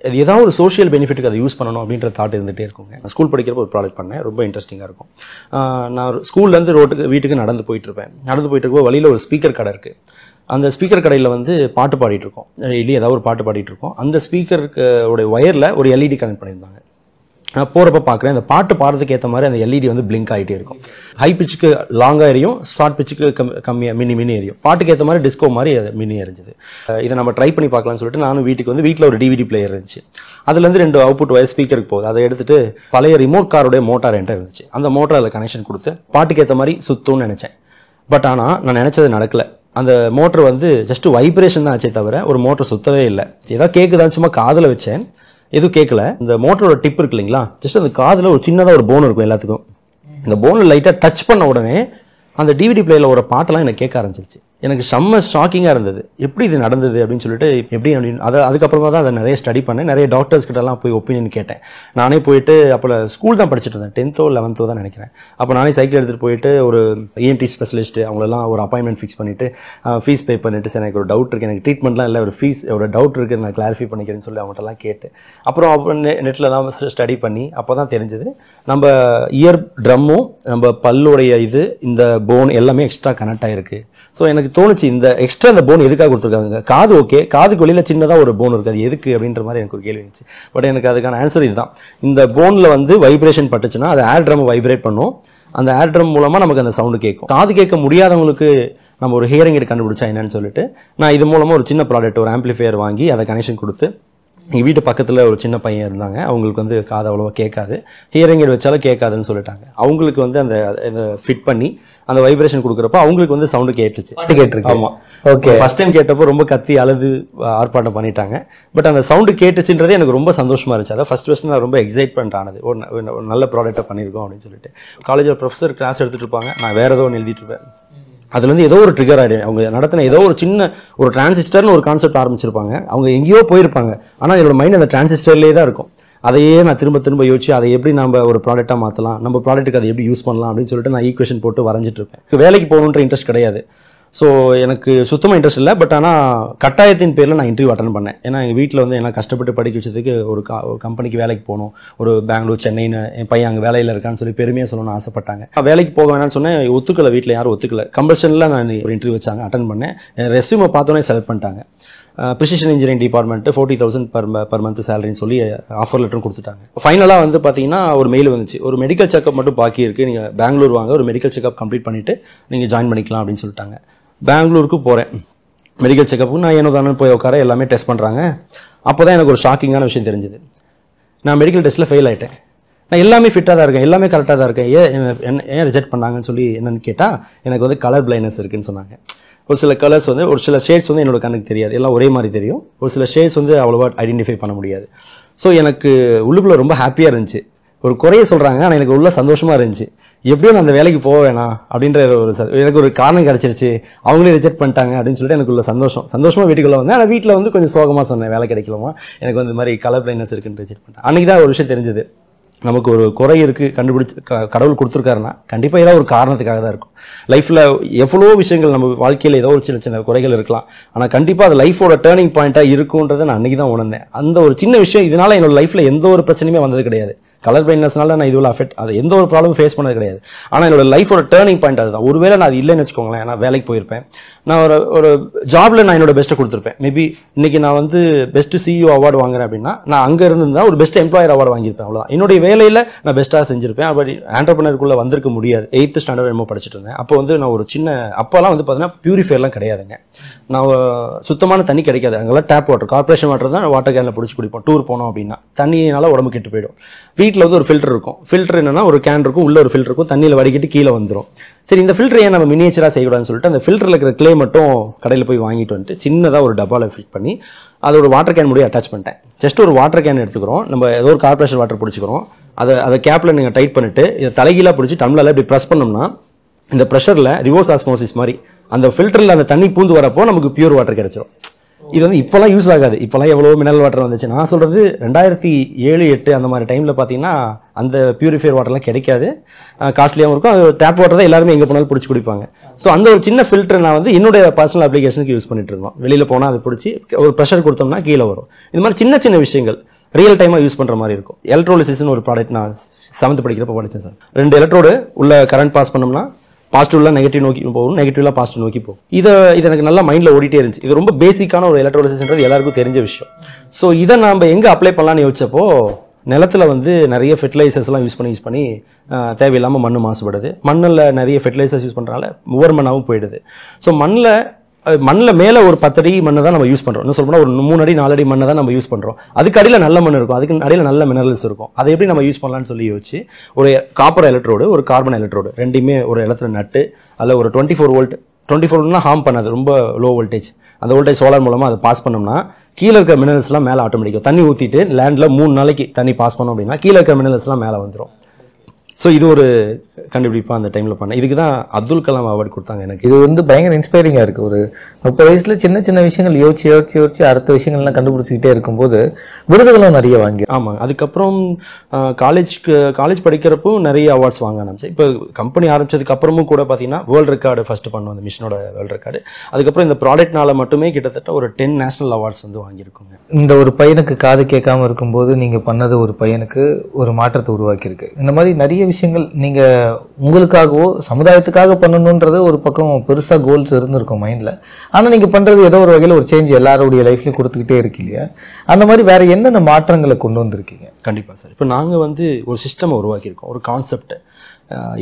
அது ஏதாவது ஒரு சோஷியல் பெனிஃபிட்டுக்கு அதை யூஸ் பண்ணணும் அப்படின்ற தாட் இருந்துகிட்டே இருக்குங்க. நான் ஸ்கூல் படிக்கிறப்ப ஒரு ப்ராடக்ட் பண்ணேன், ரொம்ப இன்ட்ரெஸ்டிங்காக இருக்கும். நான் ஸ்கூல்லேருந்து வீட்டுக்கு நடந்து போயிட்டுருப்பேன். நடந்து போயிட்டு இருக்கப்போ வழியில் ஒரு ஸ்பீக்கர் கடை இருக்குது. அந்த ஸ்பீக்கர் கடையில் வந்து பாட்டு பாடிட்டு இருக்கோம், இல்லையே ஏதாவது ஒரு பாட்டு பாடிட்டு இருக்கோம். அந்த ஸ்பீக்கருக்கு ஒயரில் ஒரு எல்இடி கனெக்ட் பண்ணியிருந்தாங்க. நான் போகிறப்ப பார்க்குறேன், அந்த பாட்டு பாடுறதுக்கு ஏற்ற மாதிரி அந்த எல்இடி வந்து பிளிங்க் ஆகிட்டே இருக்கும். ஹை பிச்சுக்கு லாங்காக எரியும், ஷார்ட் பிச்சுக்கு கம்மியாக மினி எரியும். பாட்டுக்கு ஏற்ற மாதிரி டிஸ்கோ மாதிரி மினி எரிஞ்சுது. இதை நம்ம ட்ரை பண்ணி பார்க்கலாம்னு சொல்லிட்டு நானும் வீட்டில் ஒரு டிவிடி பிளேயர் இருந்துச்சு. அதுலேருந்து 2 அவுட்புட் வயர் ஸ்பீக்கருக்கு போகுது. அதை எடுத்துட்டு பழைய ரிமோட் காரோடைய மோட்டார் என்கிட்ட இருந்துச்சு. அந்த மோட்டார் அதில் கனெக்ஷன் கொடுத்து பாட்டுக்கு ஏற்ற மாதிரி சுத்தும்னு நினச்சேன். பட் ஆனால் நான் நினச்சது நடக்கலை. அந்த மோட்டர் வந்து ஜஸ்ட் வைப்ரேஷன் தான் ஆச்சே தவிர ஒரு மோட்டர் சுத்தவே இல்லை. ஏதாவது கேட்குதான்னு சும்மா காதில் வச்சேன், எதுவும் கேட்கல. இந்த மோட்டரோட டிப் இருக்கு இல்லைங்களா, ஜஸ்ட் அந்த காதில் ஒரு சின்னதாக ஒரு போன் இருக்கும் எல்லாத்துக்கும். இந்த போனை லைட்டாக டச் பண்ண உடனே அந்த டிவிடி பிளேயில் ஒரு பாட்டெல்லாம் எனக்கு கேட்க ஆரம்பிச்சிருச்சு. எனக்கு செம்ம ஷாக்கிங்காக இருந்தது. எப்படி இது நடந்தது அப்படின்னு சொல்லிட்டு அதுக்கப்புறமா தான் அதை நிறைய ஸ்டடி பண்ணேன். நிறைய டாக்டர்ஸ் கிட்டலாம் போய் ஒப்பீனியன் கேட்டேன். நானே போயிட்டு அப்போ ஸ்கூல் தான் படிச்சுட்டு இருந்தேன், 10th or 11th தான் நினைக்கிறேன். அப்போ நானே சைக்கிள் எடுத்துகிட்டு போயிட்டு ஒரு ENT ஸ்பெஷலிஸ்ட் அவங்களெல்லாம் ஒரு அப்பாயின்மெண்ட் ஃபிக்ஸ் பண்ணிவிட்டு ஃபீஸ் பே பண்ணிவிட்டு, சார் எனக்கு ஒரு டவுட் இருக்குது, எனக்கு ட்ரீட்மெண்ட்லாம் இல்லை, ஒரு டவுட் இருக்குது, நான் கிளாரிஃபை பண்ணிக்கிறேன்னு சொல்லி அவங்கள்ட்டலாம் கேட்டு அப்புறம் நெட்லலாம் ஸ்டடி பண்ணி அப்போ தான் தெரிஞ்சது நம்ம இயர் ட்ரம்மும் நம்ம பல்லுடைய இந்த போன் எல்லாமே எக்ஸ்ட்ரா கனெக்ட் ஆகிருக்கு. ஸோ எனக்கு தோணுச்சு, இந்த எக்ஸ்ட்ரா இந்த போன் எதுக்காக கொடுத்துருக்காங்க? காது ஓகே, காதுக்கு வெளியில் சின்னதாக ஒரு போன் இருக்குது, அது எதுக்கு அப்படின்ற மாதிரி எனக்கு ஒரு கேள்வி இருந்துச்சு. பட் எனக்கு அதுக்கான ஆன்சர் இதுதான். இந்த போனில் வந்து வைப்ரேஷன் பட்டுச்சுன்னா அது ஏர் ட்ரம் வைப்ரேட் பண்ணும். அந்த ஏர் ட்ரம் மூலமாக நமக்கு அந்த சவுண்டு கேட்கும். காது கேட்க முடியாதவங்களுக்கு நம்ம ஒரு ஹியரிங் எய்ட் கண்டுபிடிச்சா என்னன்னு சொல்லிட்டு நான் இது மூலமாக ஒரு சின்ன ப்ராடக்ட், ஒரு ஆம்பிளிஃபையர் வாங்கி அதை கனெக்ஷன் கொடுத்து, எங்கள் வீட்டு பக்கத்தில் ஒரு சின்ன பையன் இருந்தாங்க, அவங்களுக்கு வந்து காது அவ்வளோவா கேட்காது, ஹியரிங் எய்ட் வச்சாலும் கேட்காதுன்னு சொல்லிட்டாங்க. அவங்களுக்கு வந்து அந்த ஃபிட் பண்ணி அந்த வைப்ரேஷன் கொடுக்குறப்ப அவங்களுக்கு வந்து சவுண்டு கேட்டுருக்கு. ஆமாம், ஓகே. ஃபர்ஸ்ட் டைம் கேட்டப்போ ரொம்ப கத்தி அழுது ஆர்ப்பாட்டம் பண்ணிட்டாங்க. பட் அந்த சவுண்டு கேட்டுச்சுன்றதே எனக்கு ரொம்ப சந்தோஷமா இருந்துச்சு. அதான் ஃபர்ஸ்ட் நான் ரொம்ப எக்ஸைட்மெண்ட் ஆனது, ஒரு நல்ல ப்ராடக்ட்டை பண்ணியிருக்கோம் அப்படின்னு சொல்லிட்டு. காலேஜில் ப்ரொஃபஸர் கிளாஸ் எடுத்துகிட்டு இருப்பாங்க, நான் வேறு ஏதோ ஒன்று எழுதிட்டு இருப்பேன். அதுலேருந்து ஏதோ ஒரு ட்ரிகர் ஆகிடும். அவங்க நடத்தின ஏதோ ஒரு சின்ன ஒரு டிரான்சிஸ்டர்னு ஒரு கான்செப்ட் ஆரம்பிச்சிருப்பாங்க. அவங்க எங்கேயோ போயிருப்பாங்க, ஆனால் என்னோட மைண்ட் அந்த டிரான்சிஸ்டர்லேயே தான் இருக்கும். அதையே நான் திரும்ப யோசிச்சு அதை எப்படி நம்ம ஒரு ப்ராடக்டாக மாற்றலாம், நம்ம ப்ராடக்ட்டுக்கு அதை எப்படி யூஸ் பண்ணலாம் அப்படின்னு சொல்லிட்டு நான் ஈக்குவேஷன் போட்டு வரைஞ்சிட்டு இருப்பேன். வேலைக்கு போகணுன்ற இன்ட்ரெஸ்ட் கிடையாது. ஸோ எனக்கு சுத்தமாக இன்ட்ரெஸ்ட் இல்லை. பட் ஆனால் கட்டாயத்தின் பேரில் நான் இன்டர்வியூ அட்டன் பண்ணேன். ஏன்னா எங்கள் வீட்டில் வந்து என்ன கஷ்டப்பட்டு படிக்க வச்சதுக்கு ஒரு கம்பெனிக்கு வேலைக்கு போகணும், ஒரு பெங்களூர் சென்னைன்னு என் பையன் அங்கே வேலையில் இருக்கான்னு சொல்லி பெருமையாக சொல்லணும்னு ஆசைப்பட்டாங்க. வேலைக்கு போக வேணாம்னு சொன்னேன், ஒத்துக்கலை, வீட்டில் யாரும் ஒத்துக்கலை. கம்பல்ஷனில் நான் ஒரு இன்டர்வியூ வச்சாங்க, அட்டன் பண்ணேன். ரெஸ்யூமை பார்த்தோன்னே செலக்ட் பண்ணிட்டாங்க. Precision engineering department 40,000 per month சேலரின்னு சொல்லி ஆஃபர் லெட்டரும் கொடுத்துட்டாங்க. ஃபைனலாக வந்து பார்த்தீங்கன்னா ஒரு மெயில் வந்துச்சு, ஒரு மெடிக்கல் செக்அப் மட்டும் பாக்கி இருக்குது, நீங்கள் பெங்களூர் வாங்க, ஒரு மெடிக்கல் செக்அப் கம்ப்ளீட் பண்ணிவிட்டு நீங்கள் ஜாயின் பண்ணிக்கலாம் அப்படின்னு சொல்லிட்டாங்க. பெங்களூருக்கு போகிறேன் மெடிக்கல் செக்கப்புக்கு. நான் ஏனோ தானே போய் உட்கார எல்லாமே டெஸ்ட் பண்ணுறாங்க. அப்போ தான் எனக்கு ஒரு ஷாக்கிங்கான விஷயம் தெரிஞ்சுது. நான் மெடிக்கல் டெஸ்ட்டில் ஃபெயில் ஆகிட்டேன். நான் எல்லாமே ஃபிட்டாக தான் இருக்கேன், எல்லாமே கரெக்டாக தான் இருக்கேன், ஏன் ரிஜெக்ட் பண்ணாங்கன்னு சொல்லி என்னென்னு கேட்டால் எனக்கு வந்து கலர் பிளைண்ட்னஸ் இருக்குன்னு சொன்னாங்க. ஒரு சில கலர்ஸ் வந்து, ஒரு சில ஷேட்ஸ் வந்து என்னோட கண்ணுக்கு தெரியாது, எல்லாம் ஒரே மாதிரி தெரியும். ஒரு சில ஷேட்ஸ் வந்து அவ்வளோவா ஐடென்டிஃபை பண்ண முடியாது. ஸோ எனக்கு உள்ளுக்குள்ளே ரொம்ப ஹாப்பியாக இருந்துச்சு. ஒரு குறைய சொல்கிறாங்க, ஆனால் எனக்கு உள்ள சந்தோஷமாக இருந்துச்சு. எப்படியோ நான் அந்த வேலைக்கு போக வேணாம் அப்படின்ற எனக்கு ஒரு காரணம் கிடச்சிருச்சு, அவங்களே ரிஜெக்ட் பண்ணிட்டாங்க அப்படின்னு சொல்லிட்டு எனக்கு உள்ள சந்தோஷமாக வீட்டுக்குள்ளே வந்தேன். ஆனால் வீட்டில் வந்து கொஞ்சம் சோகமாக சொன்னேன், வேலை கிடைக்கலாமா, எனக்கு வந்து இந்த மாதிரி கலர் பிளைண்ட்னஸ் இருக்குன்னு ரிஜெக்ட் பண்ணிட்டேன். அன்றைக்கி தான் ஒரு விஷயம் தெரிஞ்சது, நமக்கு ஒரு குறை இருக்குது கண்டுபிடிச்சி கடவுள் கொடுத்துருக்காருன்னா கண்டிப்பாக ஏதாவது ஒரு காரணத்துக்காக தான் இருக்கும். லைஃப்பில் எவ்வளோ விஷயங்கள் நம்ம வாழ்க்கையில் ஏதோ ஒரு சின்ன குறைகள் இருக்கலாம், ஆனால் கண்டிப்பாக அது லைஃபோட டேர்னிங் பாயிண்ட்டாக இருக்குன்றதை நான் அன்றைக்கி தான் உணர்ந்தேன். அந்த ஒரு சின்ன விஷயம் இதனால் என்னோட லைஃப்பில் எந்த ஒரு பிரச்சனையுமே வந்தது கிடையாது. கலர் பிளைண்ட்னஸ்னால நான் இதுவில் அஃபெக்ட் அது எந்த ஒரு ப்ராப்ளமும் ஃபேஸ் பண்ணது கிடையாது. ஆனால் என்னோட லைஃபோட டேர்னிங் பாயிண்ட் அதுதான். ஒருவேளை நான் அது இல்லைன்னு வச்சுக்கோங்களேன், நான் வேலைக்கு போயிருப்பேன், நான் ஒரு ஜாப்ல நான் என்னோட பெஸ்ட்டை கொடுத்துருப்பேன். மேபி இன்னைக்கு நான் வந்து பெஸ்ட் CEO அவார்டு வாங்குறேன் அப்படின்னா நான் அங்கே இருந்திருந்தா ஒரு பெஸ்ட் எம்ப்ளாயர் அவார்டு வாங்கியிருப்பேன். அவ்வளோதான். என்னுடைய வேலையில் நான் பெஸ்ட்டாக செஞ்சிருப்பேன். அப்படி ஆண்டர்பிரினருக்குள்ளே வந்திருக்க முடியாது. 8th ஸ்டாண்டர்ட் என்னமோ படிச்சுட்டு இருந்தேன். அப்போ வந்து நான் ஒரு அப்போல்லாம் வந்து பார்த்தீங்கன்னா பியூரிஃபையர்லாம் கிடையாதுங்க. நான் சுத்தமான தண்ணி கிடைக்காது. அங்கெல்லாம் டேப் வாட்டர், கார்பரேஷன் வாட்டர் தான் வாட்டர் கேனில் பிடிச்சி குடிப்போம். டூர் போனோம் அப்படின்னா தண்ணியினால உடம்பு கெட்டு போயிடும். வீட்டில் வந்து ஒரு ஃபில்டர் இருக்கும். ஃபில்டர் என்னன்னா ஒரு கேன் இருக்கும், உள்ள ஒரு ஃபில்டர் இருக்கும், தண்ணியில் வடிக்கிட்டு கீழே வந்துடும். சரி, இந்த ஃபில்டர் ஏன் நம்ம மினியேச்சராக செய்யக்கூடாதுன்னு சொல்லிட்டு அந்த ஃபில்டரில் இருக்கிற கிளே மட்டும் கடையில் போய் வாங்கிட்டு வந்துட்டு சின்னதாக ஒரு டப்பாவில் ஃபிட் பண்ணி அதை ஒரு வாட்டர் கேன் முடிய அட்டாச் பண்ணிட்டேன். ஜஸ்ட் ஒரு வாட்டர் கேன் எடுத்துக்கிறோம், நம்ம ஏதோ ஒரு கார்பரேஷன் வாட்டர் பிடிச்சிக்கிறோம், அதை கேப்பில் நீங்கள் டைட் பண்ணிட்டு இதை தலைகீழாக பிடிச்சி டம்ளரில் இப்படி ப்ரெஸ் பண்ணோம்னா இந்த ப்ரெஷரில் ரிவர்ஸ் ஆஸ்மோசிஸ் மாதிரி அந்த ஃபில்டரில் அந்த தண்ணி பூந்து வரப்போ நமக்கு பியூர் வாட்டர் கிடைச்சிடும். இது வந்து இப்போலாம் யூஸ் ஆகாது. இப்போலாம் எவ்வளோ மினரல் வாட்டர் வந்துச்சு. நான் சொல்கிறது 2007-8 அந்த மாதிரி டைமில் பார்த்தீங்கன்னா அந்த பியூரிஃபையர் வாட்டர்லாம் கிடைக்காது, காஸ்ட்லியாகவும் இருக்கும். அது டேப் வாட்டர் தான் எல்லாருமே எங்கே போனாலும் பிடிச்சி குடிப்பாங்க. ஸோ அந்த ஒரு சின்ன ஃபில்டர் நான் வந்து என்னுடைய பர்சனல் அப்ளிகேஷனுக்கு யூஸ் பண்ணிட்டு இருந்தோம். வெளியில் போனால் அதை பிடிச்சி ஒரு ப்ரெஷர் கொடுத்தோம்னா கீழே வரும். இது மாதிரி சின்ன சின்ன விஷயங்கள் ரியல் டைமாக யூஸ் பண்ணுற மாதிரி இருக்கும். எலக்ட்ரோலிசிஸ்னு ஒரு ப்ராடக்ட் நான் 7th படிக்கிறப்ப படித்தேன் சார். 2 எலக்ட்ரோடு உள்ள கரண்ட் பாஸ் பண்ணோம்னா பாசிட்டிவ்லாம் நெகட்டிவ் நோக்கி போகும், நெகட்டிவ்லாம் பாசிட்டிவ் நோக்கி போகும். இது எனக்கு நல்லா மைண்டில் ஓடிட்டே இருந்துச்சு. இது ரொம்ப பேசிக்கான ஒரு எலக்ட்ரோலிசிஸ்ன்றது எல்லாருக்கும் தெரிஞ்ச விஷயம். ஸோ இதை நம்ம எங்கே அப்ளை பண்ணலான்னு யோசிச்சப்போ நிலத்தில் வந்து நிறைய ஃபெர்டிலைசர்ஸ்லாம் யூஸ் பண்ணி தேவையில்லாமல் மண் மாசுபடுது. மண்ணில் நிறைய ஃபெர்டிலைசர்ஸ் யூஸ் பண்ணுறனால ஒவ்வொரு மண்ணாகவும் போயிடுது. ஸோ மண்ணில் மேலே ஒரு 10 அடி மண்ணை தான் நம்ம யூஸ் பண்ணுறோம். இன்னும் சொல்லப்போனால் ஒரு 3 அடி 4 அடி மண்ணை தான் நம்ம யூஸ் பண்ணுறோம். அதுக்கு அடியில் நல்ல மண் இருக்கும், அதுக்கு அடியில் நல்ல மினரல்ஸ் இருக்கும். அதை எப்படி நம்ம யூஸ் பண்ணலாம்னு சொல்லி யோசிச்சு ஒரு காப்பர் எலக்ட்ரோடு ஒரு கார்பன் எலக்ட்ரோடு ரெண்டுமே ஒரு இடத்துல நட்டு அதில் ஒரு 24 வோல்ட் 24 வோல்ட்னா ஹார்ம் பண்ணாது, ரொம்ப லோ வோல்டேஜ், அந்த வோல்டேஜ் சோலார் மூலமாக அதை பாஸ் பண்ணோம்னா கீழே இருக்க மினரல்ஸ்லாம் மேலே ஆட்டோமேட்டிக்காக தண்ணி ஊற்றிட்டு லேண்டில் 3 நாளைக்கு தண்ணி பாஸ் பண்ணோம் அப்படின்னா கீழே இருக்க மினரல்ஸ்லாம் மேலே வந்துடும். ஸோ இது ஒரு கண்டுபிடிப்பாக அந்த டைமில் பண்ணேன். இதுக்கு தான் அப்துல் கலாம் அவார்டு கொடுத்தாங்க எனக்கு. இது வந்து பயங்கர இன்ஸ்பைரிங்காக இருக்குது. ஒரு 30 வயசுல சின்ன விஷயங்கள் யோசிச்சு அடுத்த விஷயங்கள்லாம் கண்டுபிடிச்சிக்கிட்டே இருக்கும்போது விருதுகளும் நிறைய வாங்கி. ஆமாங்க. அதுக்கப்புறம் காலேஜ் படிக்கிறப்போ நிறைய அவார்ட்ஸ் வாங்க ஆரம்பிச்சேன். இப்போ கம்பெனி ஆரம்பிச்சதுக்கு அப்புறமும் கூட பார்த்தீங்கன்னா வேர்ல்டு ரெக்கார்டு ஃபர்ஸ்ட் பண்ணோம், அந்த மிஷினோட வேர்ல்டு ரெக்கார்டு. அதுக்கப்புறம் இந்த ப்ராடக்ட்னால மட்டுமே கிட்டத்தட்ட ஒரு 10 நேஷனல் அவார்ட்ஸ் வந்து வாங்கியிருக்கோங்க. இந்த ஒரு பையனுக்கு காது கேட்காம இருக்கும்போது நீங்கள் பண்ணது ஒரு பையனுக்கு ஒரு மாற்றத்தை உருவாக்கியிருக்கு. இந்த மாதிரி நிறைய விஷயங்கள் நீங்கள் உங்களுக்காகவோ சமுதாயத்துக்காக பண்ணணுன்றது ஒரு பக்கம் பெருசாக கோல்ஸ் இருந்திருக்கும் மைண்டில். ஆனால் நீங்கள் பண்ணுறது ஏதோ ஒரு வகையில் ஒரு சேஞ்ச் எல்லாருடைய லைஃப்லையும் கொடுத்துக்கிட்டே இருக்கு இல்லையா? அந்த மாதிரி வேற என்னென்ன மாற்றங்களை கொண்டு வந்திருக்கீங்க? கண்டிப்பாக சார். இப்போ நாங்கள் வந்து ஒரு சிஸ்டம் உருவாக்கியிருக்கோம், ஒரு கான்செப்ட்.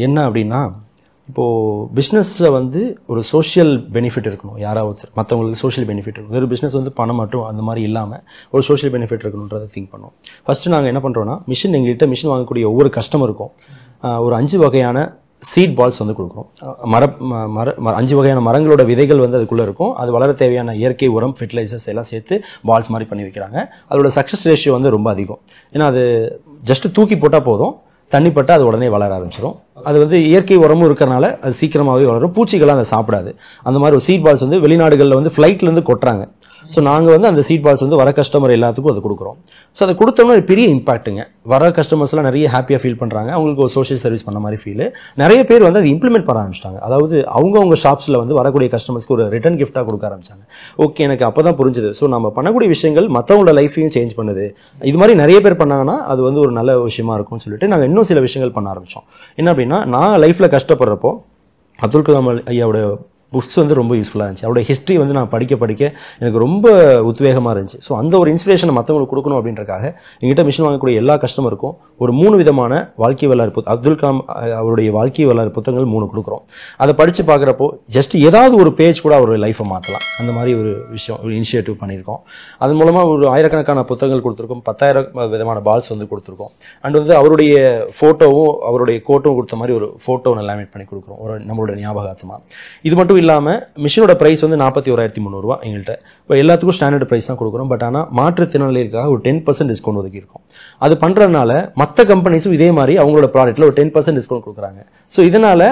என்ன அப்படின்னா, இப்போது பிஸ்னஸில் வந்து ஒரு சோஷியல் பெனிஃபிட் இருக்கணும். யாராவது மற்றவங்களுக்கு சோஷியல் பெனிஃபிட் இருக்கணும். வெறும் பிஸ்னஸ் வந்து பணம் மட்டும் அந்த மாதிரி இல்லாமல் ஒரு சோஷியல் பெனிஃபிட் இருக்கணுன்றதை திங்க் பண்ணோம். ஃபஸ்ட்டு நாங்கள் என்ன பண்ணுறோன்னா, எங்கள்கிட்ட மிஷின் வாங்கக்கூடிய ஒவ்வொரு கஸ்டமருக்கும் ஒரு 5 வகையான சீட் பால்ஸ் வந்து கொடுக்குறோம். 5 வகையான மரங்களோட விதைகள் வந்து அதுக்குள்ளே இருக்கும். அது வளர தேவையான இயற்கை உரம், ஃபெர்டிலைசர்ஸ் எல்லாம் சேர்த்து பால்ஸ் மாதிரி பண்ணி வைக்கிறாங்க. அதோட சக்ஸஸ் ரேஷியோ வந்து ரொம்ப அதிகம். ஏன்னா அது ஜஸ்ட்டு தூக்கி போட்டால் போதும், தண்ணி பட்டால் அது உடனே வளர ஆரம்பிச்சிடும். அது வந்து இயற்கை உரமும் இருக்கிறனால அது சீக்கிரமாகவே வளரும், பூச்சிகள்லாம் அதை சாப்பிடாது. அந்த மாதிரி ஒரு சீட் பால்ஸ் வந்து வெளிநாடுகளில் வந்து ஃப்ளைட்லேருந்து கொட்டுறாங்க. ஸோ நாங்கள் வந்து அந்த சீட் பால்ஸ் வந்து வர கஸ்டமர் எல்லாத்துக்கும் அது கொடுக்குறோம். ஸோ அதை கொடுத்தோம்னா ஒரு பெரிய இம்பாக்ட்டுங்க. வர கஸ்டமர்ஸ்லாம் நிறைய ஹாப்பியாக ஃபீல் பண்ணுறாங்க. அவங்களுக்கு ஒரு சோஷியல் சர்வீஸ் பண்ண மாதிரி ஃபீல். நிறைய பேர் வந்து அதை இம்ப்ளிமெண்ட் பண்ண ஆரம்பிச்சிட்டாங்க. அதாவது அவங்க ஷாப்ஸில் வந்து வரக்கூடிய கஸ்டமர்ஸ்க்கு ஒரு ரிட்டர்ன் கிஃப்ட்டாக கொடுக்க ஆரம்பிச்சாங்க. ஓகே, எனக்கு அப்போ தான் புரிஞ்சுது. ஸோ நம்ம பண்ணக்கூடிய விஷயங்கள் மற்றவங்களோட லைஃப்பையும் சேஞ்ச் பண்ணுது. இது மாதிரி நிறைய பேர் பண்ணாங்கன்னா அது வந்து ஒரு நல்ல விஷயமா இருக்கும்னு சொல்லிட்டு நாங்கள் இன்னும் சில விஷயங்கள் பண்ண ஆரம்பித்தோம். என்ன அப்படின்னா, நான் லைஃப்பில் கஷ்டப்படுறப்போ அப்துல் கலாம் ஐயாவோட புக்ஸ் வந்து ரொம்ப யூஸ்ஃபுல்லாக இருந்துச்சு. அவருடைய ஹிஸ்ட்ரி வந்து நான் படிக்க எனக்கு ரொம்ப உத்வேகமாக இருந்துச்சு. ஸோ அந்த ஒரு இன்ஸ்பிரேஷனை மற்றவங்களுக்கு கொடுக்கணும் அப்படின்றக்காக எங்கிட்ட மிஷின் வாங்கக்கூடிய எல்லா கஸ்டமருக்கும் ஒரு 3 விதமான வாழ்க்கை வரலாறு அப்துல் கலாம் அவருடைய வாழ்க்கை வரலாறு புத்தகங்கள் 3 கொடுக்குறோம். அதை படித்து பார்க்குறப்போ ஜஸ்ட் ஏதாவது ஒரு பேஜ் கூட அவருடைய லைஃப்பை மாற்றலாம். அந்த மாதிரி ஒரு விஷயம், ஒரு இனிஷியேட்டிவ் பண்ணியிருக்கோம். அது மூலமாக ஒரு 1000கணக்கான புத்தகங்கள் கொடுத்துருக்கோம், 10,000 விதமான பால்ஸ் வந்து கொடுத்துருக்கோம். அண்ட் வந்து அவருடைய ஃபோட்டோவும் அவருடைய கோட்டும் கொடுத்த மாதிரி ஒரு ஃபோட்டோ லேமினேட் பண்ணி கொடுக்குறோம், ஒரு நம்மளோட ஞாபகார்த்தமாக. இது மட்டும் இல்லாமல் மிஷினோட ப்ரைஸ் வந்து 41,300 ரூபா எங்கள்கிட்ட. இப்போ எல்லாத்துக்கும் ஸ்டாண்டர்ட் ப்ரைஸ் தான் கொடுக்குறோம். பட் ஆனால் மாற்றுத்திறனாளிகளுக்காக ஒரு 10% டிஸ்கவுண்ட் ஒதுக்கி இருக்கும். அது பண்ணுறதுனால மற்ற கம்பெனிஸும் இதே மாதிரி அவங்களோட ப்ராடக்ட்டில் ஒரு 10% டிஸ்கவுண்ட் கொடுக்குறாங்க. ஸோ இதனால்